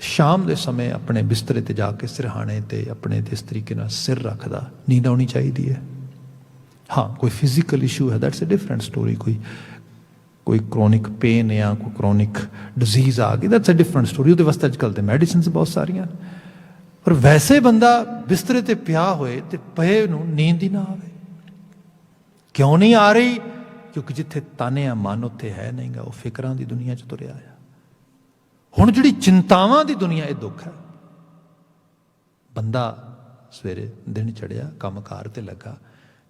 ਸ਼ਾਮ ਦੇ ਸਮੇਂ ਆਪਣੇ ਬਿਸਤਰੇ 'ਤੇ ਜਾ ਕੇ ਸਿਰਹਾਣੇ 'ਤੇ ਆਪਣੇ 'ਤੇ ਇਸ ਤਰੀਕੇ ਨਾਲ ਸਿਰ ਰੱਖਦਾ। ਨੀਂਦ ਆਉਣੀ ਚਾਹੀਦੀ ਹੈ। ਹਾਂ, ਕੋਈ ਫਿਜ਼ੀਕਲ ਇਸ਼ੂ ਹੈ, ਦੈਟਸ ਅ ਡਿਫਰੈਂਟ ਸਟੋਰੀ। ਕੋਈ ਕਰੋਨਿਕ ਪੇਨ ਜਾਂ ਕੋਈ ਕਰੋਨਿਕ ਡਿਜ਼ੀਜ਼ ਆ ਗਈ, ਦੈਟਸ ਅ ਡਿਫਰੈਂਟ ਸਟੋਰੀ। ਉਹਦੇ ਵਾਸਤੇ ਅੱਜ ਕੱਲ੍ਹ ਤੇ ਮੈਡੀਸਿਨਸ ਬਹੁਤ ਸਾਰੀਆਂ। ਪਰ ਵੈਸੇ ਬੰਦਾ ਬਿਸਤਰੇ 'ਤੇ ਪਿਆ ਹੋਏ ਤੇ ਪਏ ਨੂੰ ਨੀਂਦ ਹੀ ਨਾ ਆਵੇ। ਕਿਉਂ ਨਹੀਂ ਆ ਰਹੀ? ਕਿਉਂਕਿ ਜਿੱਥੇ ਤਾਨਿਆ ਮਨ ਉੱਥੇ ਹੈ ਨਹੀਂਗਾ, ਉਹ ਫਿਕਰਾਂ ਦੀ ਦੁਨੀਆ 'ਚ ਤੁਰਿਆ ਆ। ਹੁਣ ਜਿਹੜੀ ਚਿੰਤਾਵਾਂ ਦੀ ਦੁਨੀਆ, ਇਹ ਦੁੱਖ ਹੈ। ਬੰਦਾ ਸਵੇਰੇ ਦਿਨ ਚੜ੍ਹਿਆ, ਕੰਮਕਾਰ ਤੇ ਲੱਗਾ,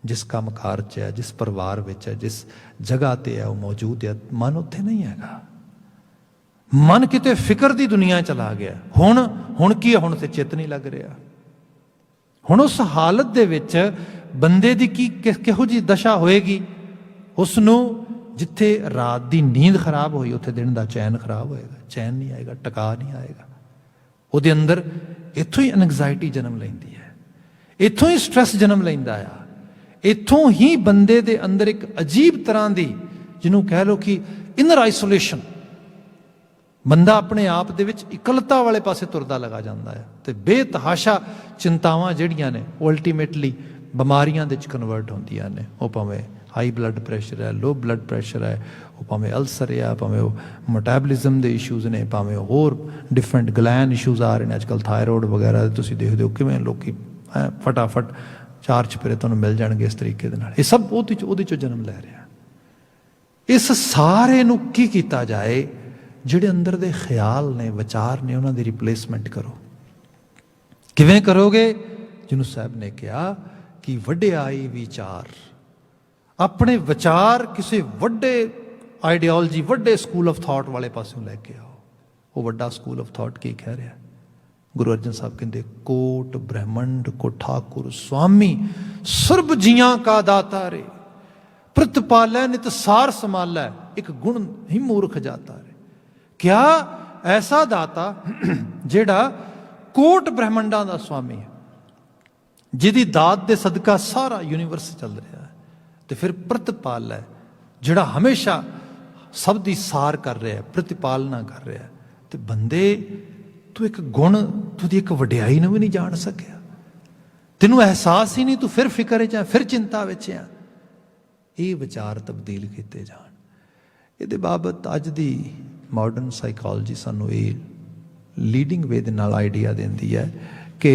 ਜਿਸ ਕੰਮਕਾਰ 'ਚ ਹੈ, ਜਿਸ ਪਰਿਵਾਰ ਵਿੱਚ ਹੈ, ਜਿਸ ਜਗ੍ਹਾ 'ਤੇ ਹੈ, ਉਹ ਮੌਜੂਦ ਹੈ, ਮਨ ਉੱਥੇ ਨਹੀਂ ਹੈਗਾ। ਮਨ ਕਿਤੇ ਫਿਕਰ ਦੀ ਦੁਨੀਆ ਚਲਾ ਗਿਆ। ਹੁਣ ਕੀ ਹੈ? ਹੁਣ ਤੇ ਚਿੱਤ ਨਹੀਂ ਲੱਗ ਰਿਹਾ। ਹੁਣ ਉਸ ਹਾਲਤ ਦੇ ਵਿੱਚ ਬੰਦੇ ਦੀ ਕਿਹੋ ਜਿਹੀ ਦਸ਼ਾ ਹੋਏਗੀ? ਉਸ ਨੂੰ ਜਿੱਥੇ ਰਾਤ ਦੀ ਨੀਂਦ ਖਰਾਬ ਹੋਈ, ਉੱਥੇ ਦਿਨ ਦਾ ਚੈਨ ਖਰਾਬ ਹੋਏਗਾ। ਚੈਨ ਨਹੀਂ ਆਏਗਾ, ਟਿਕਾ ਨਹੀਂ ਆਏਗਾ ਉਹਦੇ ਅੰਦਰ। ਇੱਥੋਂ ਹੀ ਐਨਗਜ਼ਾਇਟੀ ਜਨਮ ਲੈਂਦੀ ਹੈ, ਇੱਥੋਂ ਹੀ ਸਟ੍ਰੈਸ ਜਨਮ ਲੈਂਦਾ ਆ। ਇੱਥੋਂ ਹੀ ਬੰਦੇ ਦੇ ਅੰਦਰ ਇੱਕ ਅਜੀਬ ਤਰ੍ਹਾਂ ਦੀ, ਜਿਹਨੂੰ ਕਹਿ ਲਓ ਕਿ ਇਨਰ ਆਈਸੋਲੇਸ਼ਨ, ਬੰਦਾ ਆਪਣੇ ਆਪ ਦੇ ਵਿੱਚ ਇਕੱਲਤਾ ਵਾਲੇ ਪਾਸੇ ਤੁਰਦਾ ਲਗਾ ਜਾਂਦਾ ਹੈ। ਤੇ ਬੇਤਹਾਸ਼ਾ ਚਿੰਤਾਵਾਂ ਜਿਹੜੀਆਂ ਨੇ, ਉਹ ਅਲਟੀਮੇਟਲੀ ਬਿਮਾਰੀਆਂ ਦੇ ਵਿੱਚ ਕਨਵਰਟ ਹੁੰਦੀਆਂ ਨੇ। ਉਹ ਭਾਵੇਂ ਹਾਈ ਬਲੱਡ ਪ੍ਰੈਸ਼ਰ ਹੈ, ਲੋ ਬਲੱਡ ਪ੍ਰੈਸ਼ਰ ਹੈ, ਉਹ ਭਾਵੇਂ ਅਲਸਰ ਆ, ਭਾਵੇਂ ਉਹ ਮੈਟਾਬੋਲਿਜ਼ਮ ਦੇ ਇਸ਼ੂਜ਼ ਨੇ, ਭਾਵੇਂ ਹੋਰ ਡਿਫਰੈਂਟ ਗਲੈਂਡ ਇਸ਼ੂਜ਼ ਆ ਰਹੇ ਨੇ ਅੱਜ ਕੱਲ੍ਹ, ਥਾਇਰੋਇਡ ਵਗੈਰਾ। ਤੁਸੀਂ ਦੇਖਦੇ ਹੋ ਕਿਵੇਂ ਲੋਕੀ ਫਟਾਫਟ 4 ਚੁਫੇਰੇ ਤੁਹਾਨੂੰ ਮਿਲ ਜਾਣਗੇ ਇਸ ਤਰੀਕੇ ਦੇ ਨਾਲ। ਇਹ ਸਭ ਉਹਦੇ 'ਚੋਂ ਜਨਮ ਲੈ ਰਿਹਾ। ਇਸ ਸਾਰੇ ਨੂੰ ਕੀ ਕੀਤਾ ਜਾਏ? ਜਿਹੜੇ ਅੰਦਰ ਦੇ ਖਿਆਲ ਨੇ, ਵਿਚਾਰ ਨੇ, ਉਹਨਾਂ ਦੀ ਰਿਪਲੇਸਮੈਂਟ ਕਰੋ। ਕਿਵੇਂ ਕਰੋਗੇ? ਜਿਹਨੂੰ ਸਾਹਿਬ ਨੇ ਕਿਹਾ ਕਿ ਵਡਿਆਈ ਵਿਚਾਰ। ਆਪਣੇ ਵਿਚਾਰ ਕਿਸੇ ਵੱਡੇ ਆਈਡੀਓਲੋਜੀ, ਵੱਡੇ ਸਕੂਲ ਆਫ ਥਾਟ ਵਾਲੇ ਪਾਸਿਓਂ ਲੈ ਕੇ ਆਓ। ਉਹ ਵੱਡਾ ਸਕੂਲ ਆਫ ਥਾਟ ਕੀ ਕਹਿ ਰਿਹਾ? ਗੁਰੂ ਅਰਜਨ ਸਾਹਿਬ ਕਹਿੰਦੇ, ਕੋਟ ਬ੍ਰਹਮੰਡ ਕੋ ਠਾਕੁਰ ਸੁਆਮੀ, ਸਰਬ ਜੀਆਂ ਕਾ ਦਾਤਾ ਰੇ, ਪ੍ਰਤਪਾਲੈ ਨਿਤ ਸਾਰ ਸੰਭਾਲੈ, ਇੱਕ ਗੁਣ ਹੀ ਮੂਰਖ ਜਾਤਾ ਰੇ। ਕਿਆ ਐਸਾ ਦਾਤਾ ਜਿਹੜਾ ਕੋਟ ਬ੍ਰਹਮੰਡਾਂ ਦਾ ਸੁਆਮੀ ਹੈ, ਜਿਹਦੀ ਦਾਤ ਦੇ ਸਦਕਾ ਸਾਰਾ ਯੂਨੀਵਰਸ ਚੱਲ ਰਿਹਾ ਹੈ। ਤੇ ਫਿਰ ਪ੍ਰਤਪਾਲ ਹੈ, ਜਿਹੜਾ ਹਮੇਸ਼ਾ ਸਭ ਦੀ ਸਾਰ ਕਰ ਰਿਹਾ, ਪ੍ਰਤਿਪਾਲਨਾ ਕਰ ਰਿਹਾ। ਤੇ ਬੰਦੇ, ਤੂੰ ਇੱਕ ਗੁਣ, ਤੂੰ ਦੀ ਇੱਕ ਵਡਿਆਈ ਨੂੰ ਵੀ ਨਹੀਂ ਜਾਣ ਸਕਿਆ। ਤੈਨੂੰ ਅਹਿਸਾਸ ਹੀ ਨਹੀਂ, ਤੂੰ ਫਿਰ ਫਿਕਰ 'ਚ ਆ, ਫਿਰ ਚਿੰਤਾ ਵਿੱਚ ਆ। ਇਹ ਵਿਚਾਰ ਤਬਦੀਲ ਕੀਤੇ ਜਾਣ। ਇਹਦੇ ਬਾਬਤ ਅੱਜ ਦੀ ਮਾਡਰਨ ਸਾਈਕੋਲੋਜੀ ਸਾਨੂੰ ਇਹ ਲੀਡਿੰਗ ਵੇ ਦੇ ਨਾਲ ਆਈਡੀਆ ਦਿੰਦੀ ਹੈ ਕਿ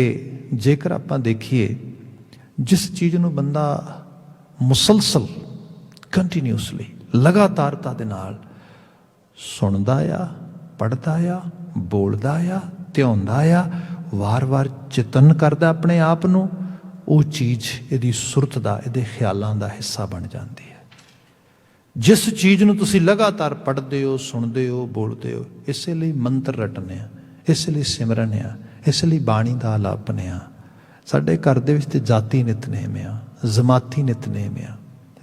ਜੇਕਰ ਆਪਾਂ ਦੇਖੀਏ, ਜਿਸ ਚੀਜ਼ ਨੂੰ ਬੰਦਾ ਮੁਸਲਸਲ, ਕੰਟੀਨਿਊਸਲੀ, ਲਗਾਤਾਰਤਾ ਦੇ ਨਾਲ ਸੁਣਦਾ ਆ, ਪੜ੍ਹਦਾ ਆ, ਬੋਲਦਾ ਆ, ਧਿਆਉਂਦਾ ਆ, ਵਾਰ-ਵਾਰ ਚਿੰਤਨ ਕਰਦਾ ਆਪਣੇ ਆਪ ਨੂੰ, ਉਹ ਚੀਜ਼ ਇਹਦੀ ਸੁਰਤ ਦਾ, ਇਹਦੇ ਖਿਆਲਾਂ ਦਾ ਹਿੱਸਾ ਬਣ ਜਾਂਦੀ ਹੈ। जिस चीज़ ਨੂੰ ਤੁਸੀਂ ਲਗਾਤਾਰ ਪੜ੍ਹਦੇ ਹੋ, ਸੁਣਦੇ ਹੋ, ਬੋਲਦੇ ਹੋ, ਇਸੇ ਲਈ ਮੰਤਰ ਰਟਨੇ ਆ, ਇਸ ਲਈ ਸਿਮਰਨ ਆ, ਇਸ ਲਈ ਬਾਣੀ ਦਾ ਆਲਾਪਨ ਆ। ਸਾਡੇ ਘਰ ਦੇ ਵਿੱਚ ਤੇ ਜਾਤੀ ਨਿਤਨੇਮ ਆ, ਜਮਾਤੀ ਨਿਤਨੇਮ ਆ।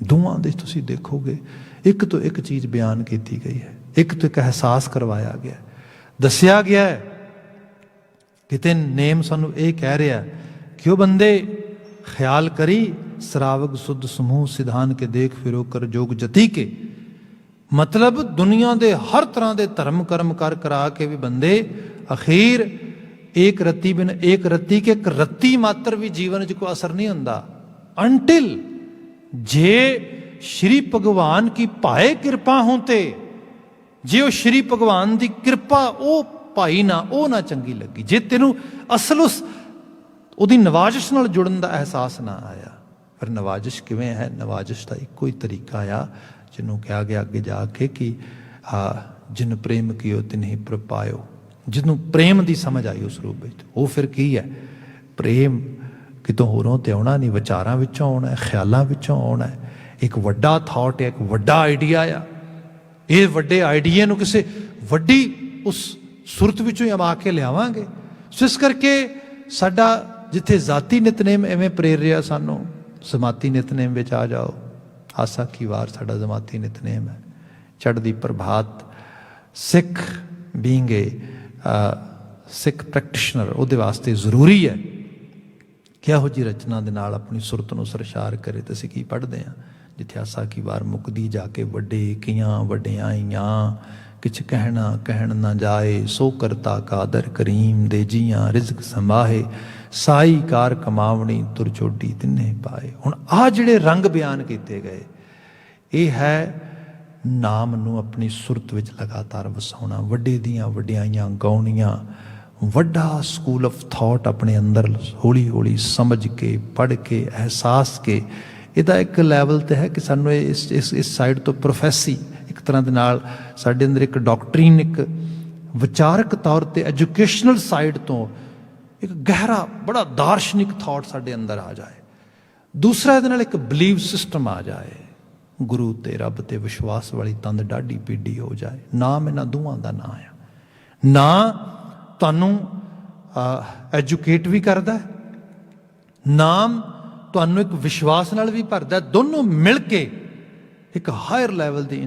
ਦੋਵਾਂ ਦੇ ਤੁਸੀਂ ਦੇਖੋਗੇ ਇੱਕ ਤੋਂ ਇੱਕ ਚੀਜ਼ ਬਿਆਨ ਕੀਤੀ ਗਈ ਹੈ, ਇੱਕ ਤੋਂ ਇੱਕ ਅਹਿਸਾਸ ਕਰਵਾਇਆ ਗਿਆ, ਦੱਸਿਆ ਗਿਆ ਹੈ। ਕਿਤੇ ਨੇਮ ਸਾਨੂੰ ਇਹ ਕਹਿ ਰਿਹਾ ਕਿ ਉਹ ਬੰਦੇ ख्याल करी सरावग सुध समूह सिधान के देख फिरो कर जोग जति के। मतलब दुनिया दे हर तरह के धर्म कर्म कर करा के भी बंदे अखीर एक रत्ती बिन एक रत्ती के एक रत्ती मात्र भी जीवन च कोई असर नहीं होंदा अंटिल जे श्री भगवान की पाए कृपा होते। जे वो श्री भगवान की कृपा वो पाई ना, वो ना चंगी लगी, जे तेनू असल उस ਉਹਦੀ ਨਵਾਜ਼ਿਸ਼ ਨਾਲ ਜੁੜਨ ਦਾ ਅਹਿਸਾਸ ਨਾ ਆਇਆ। ਪਰ ਨਵਾਜ਼ਿਸ਼ ਕਿਵੇਂ ਹੈ? ਨਵਾਜ਼ਿਸ਼ ਦਾ ਇੱਕੋ ਹੀ ਤਰੀਕਾ ਆ ਜਿਹਨੂੰ ਕਿਹਾ ਗਿਆ ਅੱਗੇ ਜਾ ਕੇ ਕਿ ਜਿਨ ਪ੍ਰੇਮ ਕੀਓ ਤਿਨਹੀ ਪ੍ਰਪਾਇਓ। ਜਿਹਨੂੰ ਪ੍ਰੇਮ ਦੀ ਸਮਝ ਆਈ ਉਸ ਰੂਪ ਵਿੱਚ, ਉਹ ਫਿਰ ਕੀ ਹੈ? ਪ੍ਰੇਮ ਕਿਤੋਂ ਹੋਰੋਂ ਤੇ ਆਉਣਾ ਨਹੀਂ, ਵਿਚਾਰਾਂ ਵਿੱਚੋਂ ਆਉਣਾ ਹੈ, ਖਿਆਲਾਂ ਵਿੱਚੋਂ ਆਉਣਾ ਹੈ। ਇੱਕ ਵੱਡਾ ਥਾਟ ਹੈ, ਇੱਕ ਵੱਡਾ ਆਈਡੀਆ ਆ। ਇਹ ਵੱਡੇ ਆਈਡੀਏ ਨੂੰ ਕਿਸੇ ਵੱਡੀ ਉਸ ਸੁਰਤ ਵਿੱਚੋਂ ਹੀ ਅਮਾ ਕੇ ਲਿਆਵਾਂਗੇ। ਸੋ ਇਸ ਕਰਕੇ ਸਾਡਾ ਜਿੱਥੇ ਜ਼ਾਤੀ ਨਿਤਨੇਮ ਐਵੇਂ ਪ੍ਰੇਰ ਰਿਹਾ ਸਾਨੂੰ, ਜਮਾਤੀ ਨਿਤਨੇਮ ਵਿੱਚ ਆ ਜਾਓ। ਆਸਾ ਕੀ ਵਾਰ ਸਾਡਾ ਜਮਾਤੀ ਨਿਤਨੇਮ ਹੈ। ਚੜ੍ਹਦੀ ਪ੍ਰਭਾਤ ਸਿੱਖ ਬੀਇੰਗ ਏ ਸਿੱਖ ਪ੍ਰੈਕਟੀਸ਼ਨਰ, ਉਹਦੇ ਵਾਸਤੇ ਜ਼ਰੂਰੀ ਹੈ ਕਿ ਇਹੋ ਜਿਹੀ ਰਚਨਾ ਦੇ ਨਾਲ ਆਪਣੀ ਸੁਰਤ ਨੂੰ ਸਰਸ਼ਾਰ ਕਰੇ। ਤੇ ਅਸੀਂ ਕੀ ਪੜ੍ਹਦੇ ਹਾਂ? ਜਿੱਥੇ ਆਸਾ ਕੀ ਵਾਰ ਮੁੱਕਦੀ ਜਾ ਕੇ ਵੱਡੇ ਕੀਆਂ ਵਡਿਆਈਆਂ किछ कहना कहन ना जाए, सो करता कादर करीम दे जियां रिजक संभाहे, साई कार कमावनी तुर चोटी तिन्ने पाए। हुण आ जिहड़े रंग बयान किए गए, ये है नाम नूं अपनी सुरत विच लगातार वसाउणा, वड्डे दियां वड्डियाइयां गाउणियां, वड्डा स्कूल ऑफ थॉट अपने अंदर हौली हौली समझ के पढ़ के एहसास के। ਇਹਦਾ ਇੱਕ ਲੈਵਲ ਤੇ ਹੈ ਕਿ ਸਾਨੂੰ ਇਸ ਸਾਈਡ ਤੋਂ ਪ੍ਰੋਫੈਸੀ ਇੱਕ ਤਰ੍ਹਾਂ ਦੇ ਨਾਲ ਸਾਡੇ ਅੰਦਰ ਇੱਕ ਡਾਕਟਰੀਨ, ਇੱਕ ਵਿਚਾਰਕ ਤੌਰ ਤੇ ਐਜੂਕੇਸ਼ਨਲ ਸਾਈਡ ਤੋਂ ਇੱਕ ਗਹਿਰਾ ਬੜਾ ਦਾਰਸ਼ਨਿਕ ਥਾਟ ਸਾਡੇ ਅੰਦਰ ਆ ਜਾਏ। ਦੂਸਰਾ ਇਹਦੇ ਨਾਲ ਇੱਕ ਬਲੀਵ ਸਿਸਟਮ ਆ ਜਾਏ, ਗੁਰੂ ਤੇ ਰੱਬ ਤੇ ਵਿਸ਼ਵਾਸ ਵਾਲੀ ਤੰਦ ਡਾਢੀ ਪੀਡੀ ਹੋ ਜਾਏ। ਨਾਮ ਇਹਨਾਂ ਦੋਵਾਂ ਦਾ ਨਾਂ ਆ। ਨਾ ਤੁਹਾਨੂੰ ਐਜੂਕੇਟ ਵੀ ਕਰਦਾ, ਨਾਮ ਤੁਹਾਨੂੰ ਇੱਕ ਵਿਸ਼ਵਾਸ ਨਾਲ ਵੀ ਭਰਦਾ। ਦੋਨੋਂ ਮਿਲ ਕੇ ਇੱਕ ਹਾਇਰ ਲੈਵਲ ਦੀ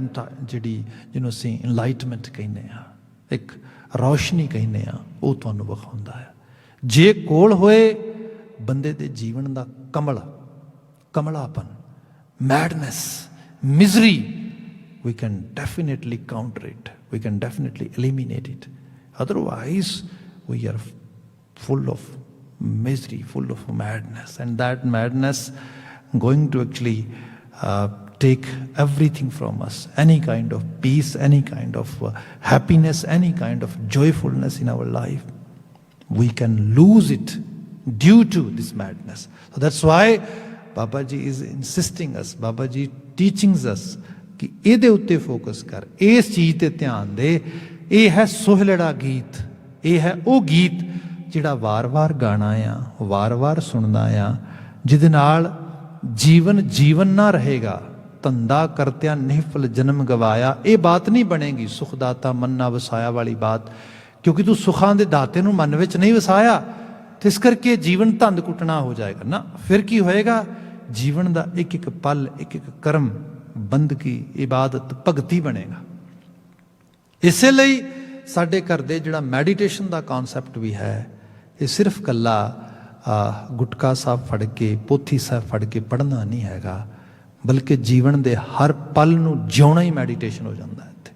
ਜਿਹੜੀ ਜਿਹਨੂੰ ਅਸੀਂ ਇਨਲਾਈਟਮੈਂਟ ਕਹਿੰਦੇ ਹਾਂ, ਇੱਕ ਰੌਸ਼ਨੀ ਕਹਿੰਦੇ ਹਾਂ, ਉਹ ਤੁਹਾਨੂੰ ਵਿਖਾਉਂਦਾ ਹੈ। ਜੇ ਕੋਲ ਹੋਏ ਬੰਦੇ ਦੇ ਜੀਵਨ ਦਾ ਕਮਲਾਪਨ, madness, ਮਿਜ਼ਰੀ, we can definitely counter it, we can definitely eliminate it. Otherwise we are full of misery, full of madness, and that madness going to actually take everything from us, any kind of peace, any kind of happiness, any kind of joyfulness in our life. We can lose it due to this madness. So that's why Baba Ji is insisting us, Baba Ji teachings us कि ਇਹਦੇ ਉੱਤੇ focus ਕਰ, ਇਸ ਚੀਜ਼ ਤੇ ਧਿਆਨ ਦੇ। ਇਹ ਹੈ ਸੋਹਲੜਾ ਗੀਤ, ਇਹ ਹੈ ਉਹ ਗੀਤ ਜਿਹੜਾ ਵਾਰ-ਵਾਰ ਗਾਣਾ ਆ, ਵਾਰ-ਵਾਰ ਸੁਣਨਾ ਆ, ਜਿਹਦੇ ਨਾਲ ਜੀਵਨ ਨਾ ਰਹੇਗਾ। ਧੰਦਾ ਕਰਤਿਆਂ ਨਿਹਫਲ ਜਨਮ ਗਵਾਇਆ, ਇਹ ਬਾਤ ਨਹੀਂ ਬਣੇਗੀ ਸੁਖਦਾਤਾ ਮਨ ਨਾ ਵਸਾਇਆ ਵਾਲੀ ਬਾਤ, ਕਿਉਂਕਿ ਤੂੰ ਸੁਖਾਂ ਦੇ ਦਾਤੇ ਨੂੰ ਮਨ ਵਿੱਚ ਨਹੀਂ ਵਸਾਇਆ, ਤੇ ਇਸ ਕਰਕੇ ਜੀਵਨ ਧੰਦ ਕੁੱਟਣਾ ਹੋ ਜਾਏਗਾ ਨਾ। ਫਿਰ ਕੀ ਹੋਏਗਾ? ਜੀਵਨ ਦਾ ਇੱਕ ਇੱਕ ਪਲ, ਇੱਕ ਇੱਕ ਕਰਮ ਬੰਦਗੀ, ਇਬਾਦਤ, ਭਗਤੀ ਬਣੇਗਾ। ਇਸੇ ਲਈ ਸਾਡੇ ਘਰ ਦੇ ਜਿਹੜਾ ਮੈਡੀਟੇਸ਼ਨ ਦਾ ਕਨਸੈਪਟ ਵੀ ਹੈ, ਇਹ ਸਿਰਫ ਕੱਲਾ ਗੁਟਕਾ ਸਾਹਿਬ ਫੜ ਕੇ, ਪੋਥੀ ਸਾਹਿਬ ਫੜ ਕੇ ਪੜ੍ਹਨਾ ਨਹੀਂ ਹੈਗਾ, ਬਲਕਿ ਜੀਵਨ ਦੇ ਹਰ ਪਲ ਨੂੰ ਜਿਉਣਾ ਹੀ ਮੈਡੀਟੇਸ਼ਨ ਹੋ ਜਾਂਦਾ ਹੈ ਇੱਥੇ।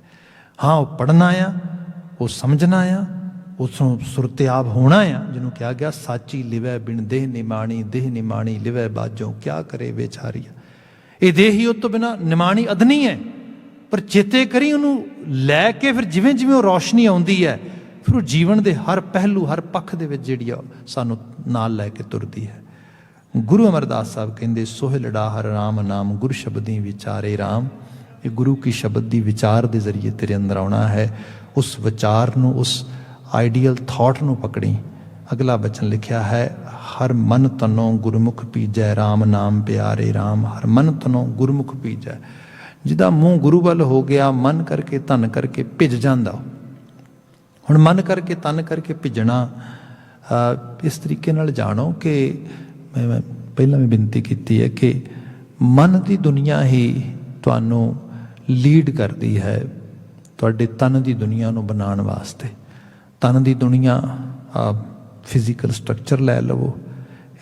ਹਾਂ, ਉਹ ਪੜ੍ਹਨਾ ਆ, ਉਹ ਸਮਝਣਾ ਆ, ਉਸ ਨੂੰ ਸੁਰਤਿਆਬ ਹੋਣਾ ਆ, ਜਿਹਨੂੰ ਕਿਹਾ ਗਿਆ ਸਾਚੀ ਲਿਵੈ ਬਿਨ ਦੇਹ ਨਿਮਾਣੀ, ਦੇਹ ਨਿਮਾਣੀ ਲਿਵੈ ਬਾਝੋਂ ਕਿਆ ਕਰੇ ਵਿਚਾਰੀਆ। ਇਹ ਦੇਹ ਹੀ ਉਹ ਤੋਂ ਬਿਨਾਂ ਨਿਮਾਣੀ ਅਦਨੀ ਹੈ, ਪਰ ਚੇਤੇ ਕਰੀ ਉਹਨੂੰ ਲੈ ਕੇ ਫਿਰ ਜਿਵੇਂ ਜਿਵੇਂ ਉਹ ਰੌਸ਼ਨੀ ਆਉਂਦੀ ਹੈ, ਫਿਰ ਉਹ ਜੀਵਨ ਦੇ ਹਰ ਪਹਿਲੂ, ਹਰ ਪੱਖ ਦੇ ਵਿੱਚ ਜਿਹੜੀ ਆ ਸਾਨੂੰ ਨਾਲ ਲੈ ਕੇ ਤੁਰਦੀ ਹੈ। ਗੁਰੂ ਅਮਰਦਾਸ ਸਾਹਿਬ ਕਹਿੰਦੇ ਸੋਹਿਲੜਾ ਹਰ ਰਾਮ ਨਾਮ ਗੁਰ ਸ਼ਬਦੀ ਵਿਚਾਰੇ ਰਾਮ। ਇਹ ਗੁਰੂ ਕੀ ਸ਼ਬਦ ਦੀ ਵਿਚਾਰ ਦੇ ਜ਼ਰੀਏ ਤੇਰੇ ਅੰਦਰ ਆਉਣਾ ਹੈ। ਉਸ ਵਿਚਾਰ ਨੂੰ, ਉਸ ਆਈਡੀਅਲ ਥਾਟ ਨੂੰ ਪਕੜੀ। ਅਗਲਾ ਬਚਨ ਲਿਖਿਆ ਹੈ, ਹਰ ਮਨ ਤਨੋਂ ਗੁਰਮੁਖ ਪੀਜੈ ਰਾਮ ਨਾਮ ਪਿਆਰੇ ਰਾਮ। ਹਰ ਮਨ ਤਨੋਂ ਗੁਰਮੁਖ ਪੀਜੈ। ਜਿਹਦਾ ਮੂੰਹ ਗੁਰੂ ਵੱਲ ਹੋ ਗਿਆ, ਮਨ ਕਰਕੇ ਧਨ ਕਰਕੇ ਭਿੱਜ ਜਾਂਦਾ। ਹੁਣ ਮਨ ਕਰਕੇ ਤਨ ਕਰਕੇ ਭਿੱਜਣਾ ਇਸ ਤਰੀਕੇ ਨਾਲ ਜਾਣੋ ਕਿ ਮੈਂ ਪਹਿਲਾਂ ਵੀ ਬੇਨਤੀ ਕੀਤੀ ਹੈ ਕਿ ਮਨ ਦੀ ਦੁਨੀਆ ਹੀ ਤੁਹਾਨੂੰ ਲੀਡ ਕਰਦੀ ਹੈ ਤੁਹਾਡੇ ਤਨ ਦੀ ਦੁਨੀਆ ਨੂੰ ਬਣਾਉਣ ਵਾਸਤੇ। ਤਨ ਦੀ ਦੁਨੀਆ ਫਿਜ਼ੀਕਲ ਸਟਰਕਚਰ ਲੈ ਲਵੋ,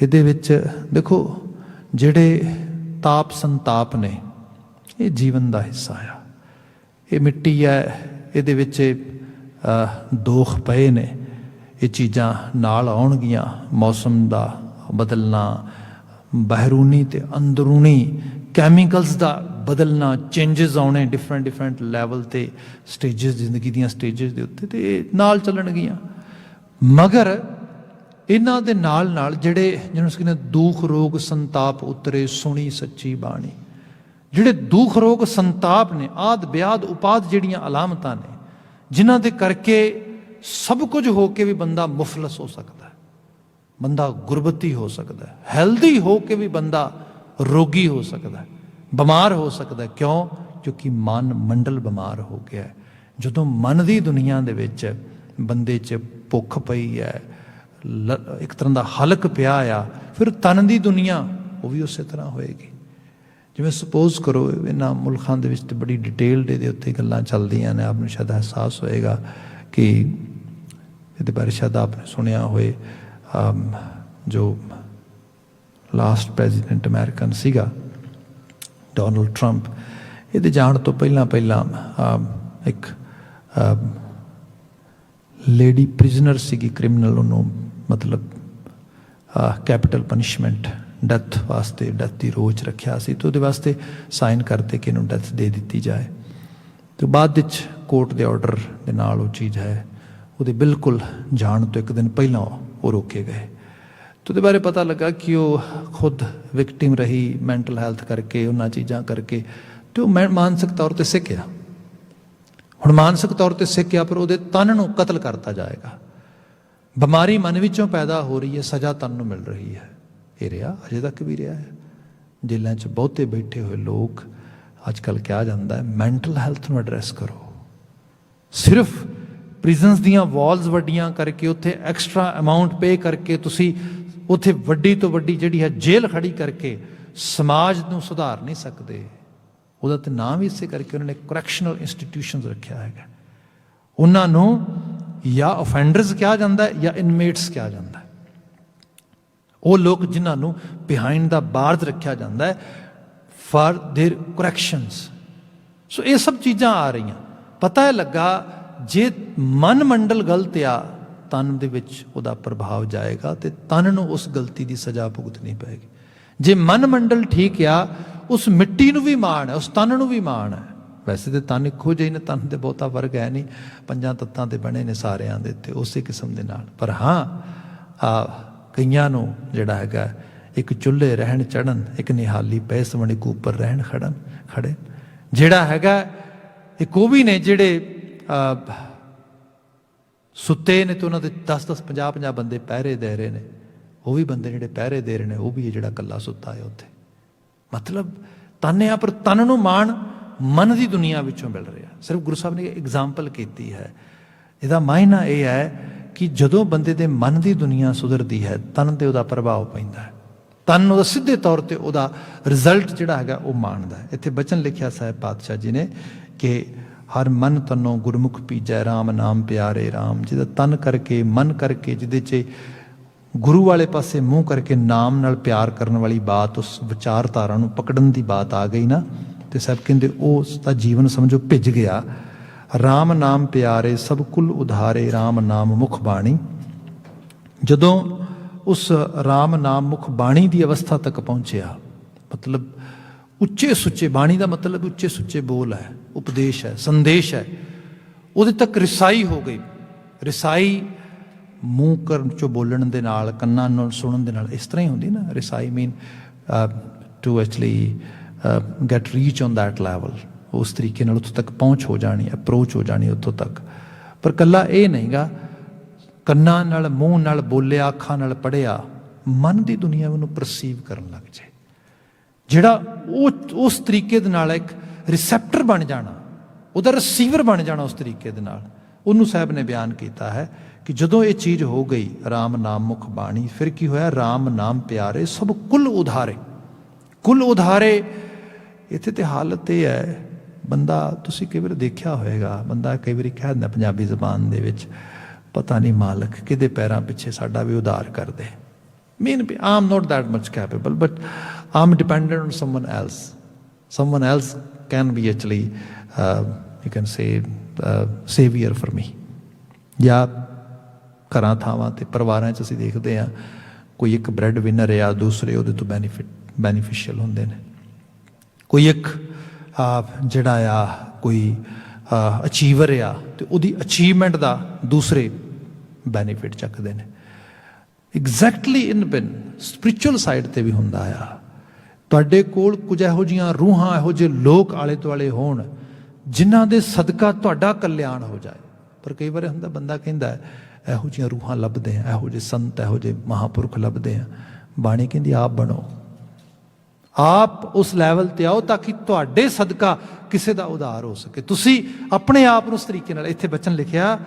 ਇਹਦੇ ਵਿੱਚ ਦੇਖੋ ਜਿਹੜੇ ਤਾਪ ਸੰਤਾਪ ਨੇ ਇਹ ਜੀਵਨ ਦਾ ਹਿੱਸਾ ਆ। ਇਹ ਮਿੱਟੀ ਹੈ, ਇਹਦੇ ਵਿੱਚ ਦੋਖ ਪਏ ਨੇ, ਇਹ ਚੀਜ਼ਾਂ ਨਾਲ ਆਉਣਗੀਆਂ। ਮੌਸਮ ਦਾ ਬਦਲਣਾ, ਬਹਿਰੂਨੀ ਤੇ ਅੰਦਰੂਨੀ ਕੈਮੀਕਲਸ ਦਾ ਬਦਲਣਾ, ਚੇਂਜਸ ਆਉਣੇ ਡਿਫਰੈਂਟ ਲੈਵਲ ਤੇ ਸਟੇਜਸ, ਜ਼ਿੰਦਗੀ ਦੀਆਂ ਸਟੇਜਸ ਦੇ ਉੱਤੇ, ਤੇ ਇਹ ਨਾਲ ਚੱਲਣਗੀਆਂ। ਮਗਰ ਇਹਨਾਂ ਦੇ ਨਾਲ ਨਾਲ ਜਿਹੜੇ ਜਿਹਨੂੰ ਅਸੀਂ ਕਹਿੰਦੇ ਦੁੱਖ ਰੋਗ ਸੰਤਾਪ ਉਤਰੇ ਸੁਣੀ ਸੱਚੀ ਬਾਣੀ, ਜਿਹੜੇ ਦੁੱਖ ਰੋਗ ਸੰਤਾਪ ਨੇ, ਆਦ ਵਿਆਦ ਉਪਾਦ ਜਿਹੜੀਆਂ ਅਲਾਮਤਾਂ ਨੇ, ਜਿਨ੍ਹਾਂ ਦੇ ਕਰਕੇ ਸਭ ਕੁਝ ਹੋ ਕੇ ਵੀ ਬੰਦਾ ਮੁਫਲਸ ਹੋ ਸਕਦਾ ਹੈ, ਬੰਦਾ ਗੁਰਬਤੀ ਹੋ ਸਕਦਾ ਹੈ, ਹੈਲਦੀ ਹੋ ਕੇ ਵੀ ਬੰਦਾ ਰੋਗੀ ਹੋ ਸਕਦਾ ਹੈ, ਬਿਮਾਰ ਹੋ ਸਕਦਾ ਹੈ। ਕਿਉਂ? ਕਿਉਂਕਿ ਮਨ ਮੰਡਲ ਬਿਮਾਰ ਹੋ ਗਿਆ ਹੈ। ਜਦੋਂ ਮਨ ਦੀ ਦੁਨੀਆ ਦੇ ਵਿੱਚ ਬੰਦੇ 'ਚ ਭੁੱਖ ਪਈ ਹੈ, ਇੱਕ ਤਰ੍ਹਾਂ ਦਾ ਹਲਕ ਪਿਆ ਆ, ਫਿਰ ਤਨ ਦੀ ਦੁਨੀਆ ਉਹ ਵੀ ਉਸੇ ਤਰ੍ਹਾਂ ਹੋਏਗੀ। ਜਿਵੇਂ ਸਪੋਜ਼ ਕਰੋ ਇਹਨਾਂ ਮੁਲਕਾਂ ਦੇ ਵਿੱਚ ਤੇ ਬੜੀ ਡਿਟੇਲਡ ਇਹਦੇ ਉੱਤੇ ਗੱਲਾਂ ਚੱਲਦੀਆਂ ਨੇ, ਆਪ ਨੂੰ ਸ਼ਾਇਦ ਅਹਿਸਾਸ ਹੋਏਗਾ ਕਿ ਇਹਦੇ ਬਾਰੇ ਸ਼ਾਇਦ ਆਪ ਨੇ ਸੁਣਿਆ ਹੋਏ, ਜੋ ਲਾਸਟ ਪ੍ਰੈਜ਼ੀਡੈਂਟ ਅਮਰੀਕਨ ਸੀਗਾ ਡੋਨਲਡ ਟਰੰਪ, ਇਹਦੇ ਜਾਣ ਤੋਂ ਪਹਿਲਾਂ ਇੱਕ ਲੇਡੀ ਪ੍ਰਿਜ਼ਨਰ ਸੀਗੀ, ਕ੍ਰਿਮੀਨਲ, ਉਹਨੂੰ ਮਤਲਬ ਕੈਪੀਟਲ ਪਨਿਸ਼ਮੈਂਟ ਡੈਥ ਵਾਸਤੇ, ਡੈਥ ਦੀ ਰੋਜ਼ ਰੱਖਿਆ ਸੀ, ਤੇ ਉਹਦੇ ਵਾਸਤੇ ਸਾਈਨ ਕਰਤੇ ਕਿ ਇਹਨੂੰ ਡੈਥ ਦੇ ਦਿੱਤੀ ਜਾਏ। ਤੇ ਬਾਅਦ ਵਿੱਚ ਕੋਰਟ ਦੇ ਆਰਡਰ ਦੇ ਨਾਲ ਉਹ ਚੀਜ਼ ਹੈ ਉਹਦੇ ਬਿਲਕੁਲ ਜਾਣ ਤੋਂ ਇੱਕ ਦਿਨ ਪਹਿਲਾਂ ਉਹ ਰੋਕੇ ਗਏ। ਤੇ ਉਹਦੇ ਬਾਰੇ ਪਤਾ ਲੱਗਾ ਕਿ ਉਹ ਖੁਦ ਵਿਕਟਿਮ ਰਹੀ ਮੈਂਟਲ ਹੈਲਥ ਕਰਕੇ, ਉਹਨਾਂ ਚੀਜ਼ਾਂ ਕਰਕੇ, ਤੇ ਉਹ ਮਾਨਸਿਕ ਤੌਰ 'ਤੇ ਸਿੱਖ ਗਿਆ। ਹੁਣ ਮਾਨਸਿਕ ਤੌਰ 'ਤੇ ਸਿੱਖ ਗਿਆ, ਪਰ ਉਹਦੇ ਤਨ ਨੂੰ ਕਤਲ ਕਰਤਾ ਜਾਏਗਾ। ਬਿਮਾਰੀ ਮਨ ਵਿੱਚੋਂ ਪੈਦਾ ਹੋ ਰਹੀ ਹੈ, ਸਜ਼ਾ ਤਨ ਨੂੰ ਮਿਲ ਰਹੀ ਹੈ। ਇਹ ਰਿਹਾ, ਅਜੇ ਤੱਕ ਵੀ ਰਿਹਾ ਹੈ। ਜੇਲ੍ਹਾਂ 'ਚ ਬਹੁਤੇ ਬੈਠੇ ਹੋਏ ਲੋਕ, ਅੱਜ ਕੱਲ੍ਹ ਕਿਹਾ ਜਾਂਦਾ ਹੈ ਮੈਂਟਲ ਹੈਲਥ ਨੂੰ ਐਡਰੈਸ ਕਰੋ। ਸਿਰਫ ਪ੍ਰਿਜ਼ਨਸ ਦੀਆਂ ਵਾਲਸ ਵੱਡੀਆਂ ਕਰਕੇ, ਉੱਥੇ ਐਕਸਟਰਾ ਅਮਾਊਂਟ ਪੇ ਕਰਕੇ, ਤੁਸੀਂ ਉੱਥੇ ਵੱਡੀ ਤੋਂ ਵੱਡੀ ਜਿਹੜੀ ਹੈ ਜੇਲ੍ਹ ਖੜੀ ਕਰਕੇ ਸਮਾਜ ਨੂੰ ਸੁਧਾਰ ਨਹੀਂ ਸਕਦੇ। ਉਹਦਾ ਤੇ ਨਾਮ ਵੀ ਇਸੇ ਕਰਕੇ ਉਹਨਾਂ ਨੇ ਕਰੈਕਸ਼ਨਲ ਇੰਸਟੀਟਿਊਸ਼ਨਸ ਰੱਖਿਆ ਹੈਗਾ। ਉਹਨਾਂ ਨੂੰ ਜਾਂ ਅਫੈਂਡਰਸ ਕਿਹਾ ਜਾਂਦਾ ਹੈ ਜਾਂ ਇਨਮੇਟਸ ਕਿਹਾ ਜਾਂਦਾ ਹੈ। ਉਹ ਲੋਕ ਜਿਨ੍ਹਾਂ ਨੂੰ ਬਿਹਾਈਂਡ ਦਾ ਬਾਰਜ਼ ਰੱਖਿਆ ਜਾਂਦਾ ਹੈ ਫਾਰ ਦੇਅਰ ਕਰੈਕਸ਼ਨਸ। ਸੋ ਇਹ ਸਭ ਚੀਜ਼ਾਂ ਆ ਰਹੀਆਂ। ਪਤਾ ਹੈ ਲੱਗਾ ਜੇ ਮਨ ਮੰਡਲ ਗਲਤ ਆ, ਤਨ ਦੇ ਵਿੱਚ ਉਹਦਾ ਪ੍ਰਭਾਵ ਜਾਏਗਾ ਤੇ ਤਨ ਨੂੰ ਉਸ ਗਲਤੀ ਦੀ ਸਜ਼ਾ ਭੁਗਤਣੀ ਪਏਗੀ। ਜੇ ਮਨ ਮੰਡਲ ਠੀਕ ਆ, ਉਸ ਮਿੱਟੀ ਨੂੰ ਵੀ ਮਾਣ ਹੈ, ਉਸ ਤਨ ਨੂੰ ਵੀ ਮਾਣ ਹੈ। ਵੈਸੇ ਤਾਂ ਤਨ ਇੱਕੋ ਜਿਹੇ ਨੇ, ਤਨ ਤੇ ਬਹੁਤਾ ਫਰਕ ਹੈ ਨਹੀਂ, 5 ਤੱਤਾਂ ਦੇ ਬਣੇ ਨੇ ਸਾਰਿਆਂ ਦੇ, ਤੇ ਉਸੇ ਕਿਸਮ ਦੇ ਨਾਲ। ਪਰ ਹਾਂ ਕਈਆਂ ਨੂੰ ਜਿਹੜਾ ਹੈਗਾ ਇੱਕ ਚੁੱਲ੍ਹੇ ਰਹਿਣ ਚੜ੍ਹਨ, ਇੱਕ ਨਿਹਾਲੀ ਪੈ ਸਵਣ, ਇੱਕ ਉੱਪਰ ਰਹਿਣ ਖੜੇ ਜਿਹੜਾ ਹੈਗਾ। ਇੱਕ ਉਹ ਵੀ ਨੇ ਜਿਹੜੇ ਸੁੱਤੇ ਨੇ ਤੇ ਉਹਨਾਂ ਦੇ 10-10, 50-50 ਬੰਦੇ ਪਹਿਰੇ ਦੇ ਰਹੇ ਨੇ। ਉਹ ਵੀ ਬੰਦੇ ਜਿਹੜੇ ਪਹਿਰੇ ਦੇ ਰਹੇ ਨੇ, ਉਹ ਵੀ ਹੈ ਜਿਹੜਾ ਇਕੱਲਾ ਸੁੱਤਾ ਹੈ ਉੱਥੇ। ਮਤਲਬ ਤਨ ਆ, ਪਰ ਤਨ ਨੂੰ ਮਾਣ ਮਨ ਦੀ ਦੁਨੀਆ ਵਿੱਚੋਂ ਮਿਲ ਰਿਹਾ। ਸਿਰਫ ਗੁਰੂ ਸਾਹਿਬ ਨੇ ਐਗਜ਼ਾਮਪਲ ਕੀਤੀ ਹੈ। ਇਹਦਾ ਮਾਇਨਾ ਇਹ ਹੈ ਕਿ ਜਦੋਂ ਬੰਦੇ ਦੇ ਮਨ ਦੀ ਦੁਨੀਆ ਸੁਧਰਦੀ ਹੈ, ਤਨ 'ਤੇ ਉਹਦਾ ਪ੍ਰਭਾਵ ਪੈਂਦਾ ਹੈ। ਤਨ ਉਹਦਾ ਸਿੱਧੇ ਤੌਰ 'ਤੇ ਉਹਦਾ ਰਿਜ਼ਲਟ ਜਿਹੜਾ ਹੈਗਾ ਉਹ ਮਾਣਦਾ ਹੈ। ਇੱਥੇ ਬਚਨ ਲਿਖਿਆ ਸਾਹਿਬ ਪਾਤਸ਼ਾਹ ਜੀ ਨੇ ਕਿ ਹਰ ਮਨ ਤਨੋਂ ਗੁਰਮੁਖ ਪੀਜੈ, ਰਾਮ ਨਾਮ ਪਿਆਰੇ ਰਾਮ। ਜਿਹਦਾ ਤਨ ਕਰਕੇ, ਮਨ ਕਰਕੇ, ਜਿਹਦੇ 'ਚ ਗੁਰੂ ਵਾਲੇ ਪਾਸੇ ਮੂੰਹ ਕਰਕੇ ਨਾਮ ਨਾਲ ਪਿਆਰ ਕਰਨ ਵਾਲੀ ਬਾਤ, ਉਸ ਵਿਚਾਰਧਾਰਾ ਨੂੰ ਪਕੜਨ ਦੀ ਬਾਤ ਆ ਗਈ ਨਾ, ਤੇ ਸਾਹਿਬ ਕਹਿੰਦੇ ਉਸ ਦਾ ਜੀਵਨ ਸਮਝੋ ਭਿੱਜ ਗਿਆ। ਰਾਮ ਨਾਮ ਪਿਆਰੇ ਸਭ ਕੁਲ ਉਧਾਰੇ, ਰਾਮ ਨਾਮ ਮੁਖ ਬਾਣੀ। ਜਦੋਂ ਉਸ ਰਾਮ ਨਾਮ ਮੁਖ ਬਾਣੀ ਦੀ ਅਵਸਥਾ ਤੱਕ ਪਹੁੰਚਿਆ, ਮਤਲਬ ਉੱਚੇ ਸੁੱਚੇ, ਬਾਣੀ ਦਾ ਮਤਲਬ ਉੱਚੇ ਸੁੱਚੇ ਬੋਲ ਹੈ, ਉਪਦੇਸ਼ ਹੈ, ਸੰਦੇਸ਼ ਹੈ, ਉਹਦੇ ਤੱਕ ਰਿਸਾਈ ਹੋ ਗਈ। ਰਿਸਾਈ ਮੂੰਹ ਕਰਨ 'ਚੋਂ ਬੋਲਣ ਦੇ ਨਾਲ, ਕੰਨਾਂ ਨਾਲ ਸੁਣਨ ਦੇ ਨਾਲ ਇਸ ਤਰ੍ਹਾਂ ਹੀ ਹੁੰਦੀ ਨਾ। ਰਿਸਾਈ mean to actually get rich on that level. ਉਸ ਤਰੀਕੇ ਨਾਲ ਉੱਥੋਂ ਤੱਕ ਪਹੁੰਚ ਹੋ ਜਾਣੀ, ਅਪਰੋਚ ਹੋ ਜਾਣੀ ਉੱਥੋਂ ਤੱਕ। ਪਰ ਇਕੱਲਾ ਇਹ ਨਹੀਂ ਗਾ, ਕੰਨਾਂ ਨਾਲ, ਮੂੰਹ ਨਾਲ ਬੋਲਿਆ, ਅੱਖਾਂ ਨਾਲ ਪੜ੍ਹਿਆ, ਮਨ ਦੀ ਦੁਨੀਆ ਉਹਨੂੰ ਪਰਸੀਵ ਕਰਨ ਲੱਗ ਜਾਏ। ਜਿਹੜਾ ਉਹ ਉਸ ਤਰੀਕੇ ਦੇ ਨਾਲ ਇੱਕ ਰਿਸੈਪਟਰ ਬਣ ਜਾਣਾ, ਉਹਦਾ ਰਿਸੀਵਰ ਬਣ ਜਾਣਾ ਉਸ ਤਰੀਕੇ ਦੇ ਨਾਲ। ਉਹਨੂੰ ਸਾਹਿਬ ਨੇ ਬਿਆਨ ਕੀਤਾ ਹੈ ਕਿ ਜਦੋਂ ਇਹ ਚੀਜ਼ ਹੋ ਗਈ ਰਾਮ ਨਾਮ ਮੁਖ ਬਾਣੀ, ਫਿਰ ਕੀ ਹੋਇਆ? ਰਾਮ ਨਾਮ ਪਿਆਰੇ ਸਭ ਕੁਲ ਉਧਾਰੇ। ਕੁਲ ਉਧਾਰੇ ਇੱਥੇ ਤੇ ਹਾਲਤ ਇਹ ਹੈ, ਬੰਦਾ ਤੁਸੀਂ ਕਈ ਵਾਰ ਦੇਖਿਆ ਹੋਏਗਾ, ਬੰਦਾ ਕਈ ਵਾਰੀ ਕਹਿ ਦਿੰਦਾ ਪੰਜਾਬੀ ਜ਼ਬਾਨ ਦੇ ਵਿੱਚ, ਪਤਾ ਨਹੀਂ ਮਾਲਕ ਕਿਹਦੇ ਪੈਰਾਂ ਪਿੱਛੇ ਸਾਡਾ ਵੀ ਉਧਾਰ ਕਰ ਦੇ। mean I'm not that much capable, but I'm dependent on someone else. Someone else can be actually you can say savior for me. ਜਾਂ ਘਰਾਂ ਥਾਵਾਂ ਤੇ ਪਰਿਵਾਰਾਂ 'ਚ ਅਸੀਂ ਦੇਖਦੇ ਹਾਂ ਕੋਈ ਇੱਕ ਬ੍ਰੈਡ ਵਿਨਰ ਆ, ਦੂਸਰੇ ਉਹਦੇ ਤੋਂ ਬੈਨੀਫਿਸ਼ੀਅਲ ਹੁੰਦੇ ਨੇ। ਕੋਈ ਇੱਕ ਜਿਹੜਾ ਆ ਕੋਈ ਅਚੀਵਰ ਆ ਤੇ ਉਹਦੀ ਅਚੀਵਮੈਂਟ ਦਾ ਦੂਸਰੇ ਬੈਨੀਫਿਟ ਚੱਕਦੇ ਨੇ। ਐਗਜ਼ੈਕਟਲੀ ਇਨ ਬਿਨ ਸਪਿਰਿਚੁਅਲ ਸਾਈਡ ਤੇ ਵੀ ਹੁੰਦਾ ਆ। ਤੁਹਾਡੇ ਕੋਲ ਕੁਝ ਇਹੋ ਜਿਹੀਆਂ ਰੂਹਾਂ, ਇਹੋ ਜਿਹੇ ਲੋਕ ਆਲੇ ਦੁਆਲੇ ਹੋਣ ਜਿਨ੍ਹਾਂ ਦੇ ਸਦਕਾ ਤੁਹਾਡਾ ਕਲਿਆਣ ਹੋ ਜਾਏ। ਪਰ ਕਈ ਵਾਰ ਹੁੰਦਾ ਬੰਦਾ ਕਹਿੰਦਾ ਇਹੋ ਜਿਹੀਆਂ ਰੂਹਾਂ ਲੱਭਦੇ ਆ, ਇਹੋ ਜਿਹੇ ਸੰਤ, ਇਹੋ ਜਿਹੇ ਮਹਾਂਪੁਰਖ ਲੱਭਦੇ ਆ। ਬਾਣੀ ਕਹਿੰਦੀ ਆਪ ਬਣੋ, ਆਪ ਉਸ ਲੈਵਲ ਤੇ ਆਓ ਤਾਂ ਕਿ ਤੁਹਾਡੇ ਸਦਕਾ ਕਿਸੇ ਦਾ ਉਧਾਰ ਹੋ ਸਕੇ। ਤੁਸੀਂ ਆਪਣੇ ਆਪ ਨੂੰ ਉਸ ਤਰੀਕੇ ਨਾਲ, ਇੱਥੇ ਬਚਨ ਲਿਖਿਆ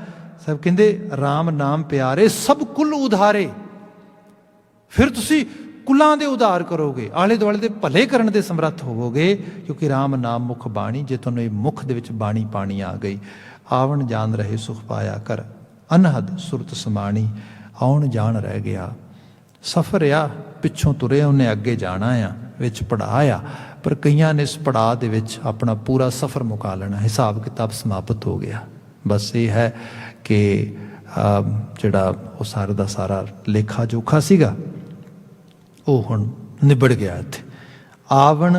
ਸਾਹਿਬ ਕਹਿੰਦੇ ਰਾਮ ਨਾਮ ਪਿਆਰੇ ਸਭ ਕੁਲ ਉਧਾਰੇ। ਫਿਰ ਤੁਸੀਂ ਕੁਲਾਂ ਦੇ ਉਧਾਰ ਕਰੋਗੇ, ਆਲੇ ਦੁਆਲੇ ਦੇ ਭਲੇ ਕਰਨ ਦੇ ਸਮਰੱਥ ਹੋਵੋਗੇ, ਕਿਉਂਕਿ ਰਾਮ ਨਾਮ ਮੁਖ ਬਾਣੀ। ਜੇ ਤੁਹਾਨੂੰ ਇਹ ਮੁਖ ਦੇ ਵਿੱਚ ਬਾਣੀ ਪਾਣੀ ਆ ਗਈ, ਆਵਣ ਜਾਣ ਰਹੇ ਸੁਖ ਪਾਇਆ ਕਰ ਅਨਹਦ ਸੁਰਤ ਸਮਾਣੀ। ਆਉਣ ਜਾਣ ਰਹਿ ਗਿਆ, ਸਫ਼ਰ ਆ, ਪਿੱਛੋਂ ਤੁਰੇ ਉਹਨੇ ਅੱਗੇ ਜਾਣਾ ਆ, ਵਿੱਚ ਪੜਾਅ ਆ। ਪਰ ਕਈਆਂ ਨੇ ਇਸ ਪੜਾਅ ਦੇ ਵਿੱਚ ਆਪਣਾ ਪੂਰਾ ਸਫ਼ਰ ਮੁਕਾ ਲੈਣਾ, ਹਿਸਾਬ ਕਿਤਾਬ ਸਮਾਪਤ ਹੋ ਗਿਆ। ਬਸ ਇਹ ਹੈ ਕਿ ਜਿਹੜਾ ਉਹ ਸਾਰਾ ਦਾ ਸਾਰਾ ਲੇਖਾ ਜੋਖਾ ਸੀਗਾ ਉਹ ਹੁਣ ਨਿਬੜ ਗਿਆ। ਇੱਥੇ ਆਵਣ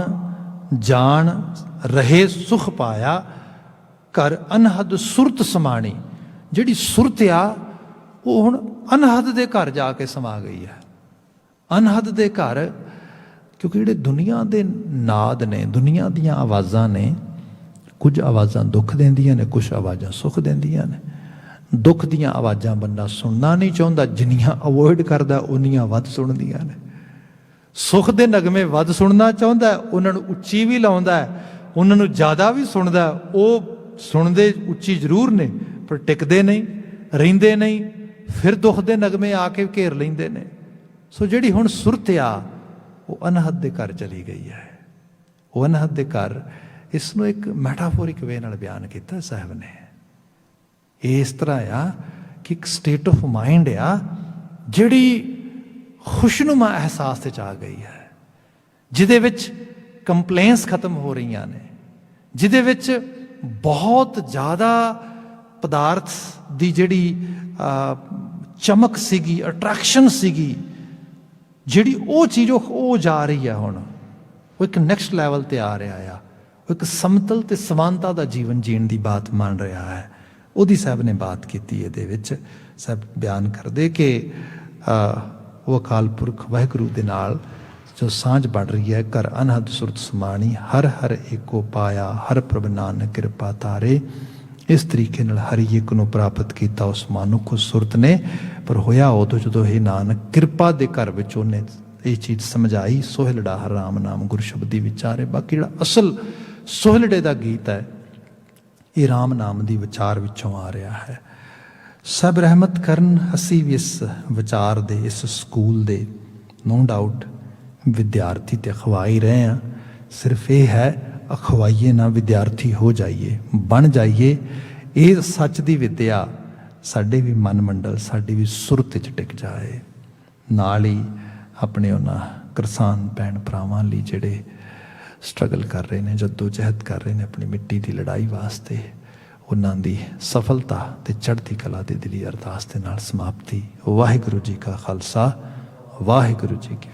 ਜਾਣ ਰਹੇ ਸੁਖ ਪਾਇਆ ਘਰ ਅਨਹਦ ਸੁਰਤ ਸਮਾਣੀ। ਜਿਹੜੀ ਸੁਰਤ ਆ ਉਹ ਹੁਣ ਅਨਹਦ ਦੇ ਘਰ ਜਾ ਕੇ ਸਮਾ ਗਈ ਹੈ। ਅਨਹਦ ਦੇ ਘਰ, ਕਿਉਂਕਿ ਜਿਹੜੇ ਦੁਨੀਆ ਦੇ ਨਾਦ ਨੇ, ਦੁਨੀਆ ਦੀਆਂ ਆਵਾਜ਼ਾਂ ਨੇ, ਕੁਝ ਆਵਾਜ਼ਾਂ ਦੁੱਖ ਦਿੰਦੀਆਂ ਨੇ, ਕੁਝ ਆਵਾਜ਼ਾਂ ਸੁੱਖ ਦਿੰਦੀਆਂ ਨੇ। ਦੁੱਖ ਦੀਆਂ ਆਵਾਜ਼ਾਂ ਬੰਦਾ ਸੁਣਨਾ ਨਹੀਂ ਚਾਹੁੰਦਾ, ਜਿੰਨੀਆਂ ਅਵੋਇਡ ਕਰਦਾ ਉਨੀਆਂ ਵੱਧ ਸੁਣਦੀਆਂ ਨੇ। ਸੁੱਖ ਦੇ ਨਗਮੇ ਵੱਧ ਸੁਣਨਾ ਚਾਹੁੰਦਾ, ਉਹਨਾਂ ਨੂੰ ਉੱਚੀ ਵੀ ਲਾਉਂਦਾ, ਉਹਨਾਂ ਨੂੰ ਜ਼ਿਆਦਾ ਵੀ ਸੁਣਦਾ। ਉਹ ਸੁਣਦੇ ਉੱਚੀ ਜ਼ਰੂਰ ਨੇ ਪਰ ਟਿਕਦੇ ਨਹੀਂ, ਰਹਿੰਦੇ ਨਹੀਂ, ਫਿਰ ਦੁੱਖ ਦੇ ਨਗਮੇ ਆ ਕੇ ਘੇਰ ਲੈਂਦੇ ਨੇ। ਸੋ ਜਿਹੜੀ ਹੁਣ ਸੁਰਤ ਆ ਉਹ ਅਨਹਦ ਦੇ ਘਰ ਚਲੀ ਗਈ ਹੈ। ਉਹ ਅਨਹਦ ਦੇ ਘਰ, ਇਸ ਨੂੰ ਇੱਕ ਮੈਟਾਫੋਰਿਕ ਵੇ ਨਾਲ ਬਿਆਨ ਕੀਤਾ ਸਾਹਿਬ ਨੇ। ਇਹ ਇਸ ਤਰ੍ਹਾਂ ਆ ਕਿ ਇੱਕ ਸਟੇਟ ਆਫ ਮਾਈਂਡ ਆ ਜਿਹੜੀ ਖੁਸ਼ਨੁਮਾ ਅਹਿਸਾਸ ਤੇ ਆ ਗਈ ਹੈ, ਜਿਹਦੇ ਵਿੱਚ ਕੰਪਲੇਨਸ ਖਤਮ ਹੋ ਰਹੀਆਂ ਨੇ, ਜਿਹਦੇ ਵਿੱਚ ਬਹੁਤ ਜ਼ਿਆਦਾ ਪਦਾਰਥ ਦੀ ਜਿਹੜੀ ਚਮਕ ਸੀਗੀ, ਅਟਰੈਕਸ਼ਨ ਸੀਗੀ, ਜਿਹੜੀ ਉਹ ਚੀਜ਼ ਉਹ ਜਾ ਰਹੀ ਆ। ਹੁਣ ਉਹ ਇੱਕ ਨੈਕਸਟ ਲੈਵਲ ਤੇ ਆ ਰਿਹਾ ਆ। ਉਹ ਇੱਕ ਸਮਤਲ ਤੇ ਸਮਾਨਤਾ ਦਾ ਜੀਵਨ ਜੀਣ ਦੀ ਬਾਤ ਮੰਨ ਰਿਹਾ ਹੈ। ਉਹਦੀ ਸਾਹਿਬ ਨੇ ਬਾਤ ਕੀਤੀ। ਇਹਦੇ ਵਿੱਚ ਸਾਹਿਬ ਬਿਆਨ ਕਰਦੇ ਕਿ ਉਹ ਅਕਾਲ ਪੁਰਖ ਵਾਹਿਗੁਰੂ ਦੇ ਨਾਲ ਜੋ ਸਾਂਝ ਬਣ ਰਹੀ ਹੈ, ਘਰ ਅਨਹਦ ਸੁਰਤ ਸਮਾਣੀ, ਹਰ ਹਰ ਏਕੋ ਪਾਇਆ, ਹਰ ਪ੍ਰਭ ਨਾਨਕ ਕਿਰਪਾ ਤਾਰੇ। ਇਸ ਤਰੀਕੇ ਨਾਲ ਹਰੀ ਇੱਕ ਨੂੰ ਪ੍ਰਾਪਤ ਕੀਤਾ ਉਸ ਮਨੁੱਖ, ਉਸ ਸੁਰਤ ਨੇ। ਪਰ ਹੋਇਆ ਉਦੋਂ ਜਦੋਂ ਇਹ ਨਾਨਕ ਕਿਰਪਾ ਦੇ ਘਰ ਵਿੱਚ ਉਹਨੇ ਇਹ ਚੀਜ਼ ਸਮਝਾਈ। ਸੋਹਿਲੜਾ ਹਰ ਰਾਮ ਨਾਮ ਗੁਰ ਸ਼ਬਦੀ ਵਿਚਾਰੇ। ਬਾਕੀ ਜਿਹੜਾ ਅਸਲ ਸੋਹਿਲੜੇ ਦਾ ਗੀਤ ਹੈ ਇਹ ਰਾਮ ਨਾਮ ਦੀ ਵਿਚਾਰ ਵਿੱਚੋਂ ਆ ਰਿਹਾ ਹੈ। ਸਭ ਰਹਿਮਤ ਕਰਨ, ਅਸੀਂ ਵੀ ਇਸ ਵਿਚਾਰ ਦੇ, ਇਸ ਸਕੂਲ ਦੇ ਨੋ ਡਾਊਟ ਵਿਦਿਆਰਥੀ ਤੇ ਅਖਵਾਈ ਰਹੇ ਹਾਂ। ਸਿਰਫ ਇਹ ਹੈ ਅਖਵਾਈਏ ਨਾ, ਵਿਦਿਆਰਥੀ ਹੋ ਜਾਈਏ, ਬਣ ਜਾਈਏ। ਇਹ ਸੱਚ ਦੀ ਵਿਦਿਆ ਸਾਡੇ ਵੀ ਮਨ ਮੰਡਲ, ਸਾਡੀ ਵੀ ਸੁਰਤ 'ਚ ਟਿਕ ਜਾਏ। ਨਾਲ ਹੀ ਆਪਣੇ ਉਹਨਾਂ ਕਿਸਾਨ ਭੈਣ ਭਰਾਵਾਂ ਲਈ ਜਿਹੜੇ ਸਟਰਗਲ ਕਰ ਰਹੇ ਨੇ, ਜੱਦੋ ਜਹਿਦ ਕਰ ਰਹੇ ਨੇ ਆਪਣੀ ਮਿੱਟੀ ਦੀ ਲੜਾਈ ਵਾਸਤੇ, ਉਹਨਾਂ ਦੀ ਸਫਲਤਾ ਤੇ ਚੜ੍ਹਦੀ ਕਲਾ ਦੀ ਦਿਲੀ ਅਰਦਾਸ ਦੇ ਨਾਲ ਸਮਾਪਤੀ। ਵਾਹਿਗੁਰੂ ਜੀ ਕਾ ਖਾਲਸਾ, ਵਾਹਿਗੁਰੂ ਜੀ ਕੀ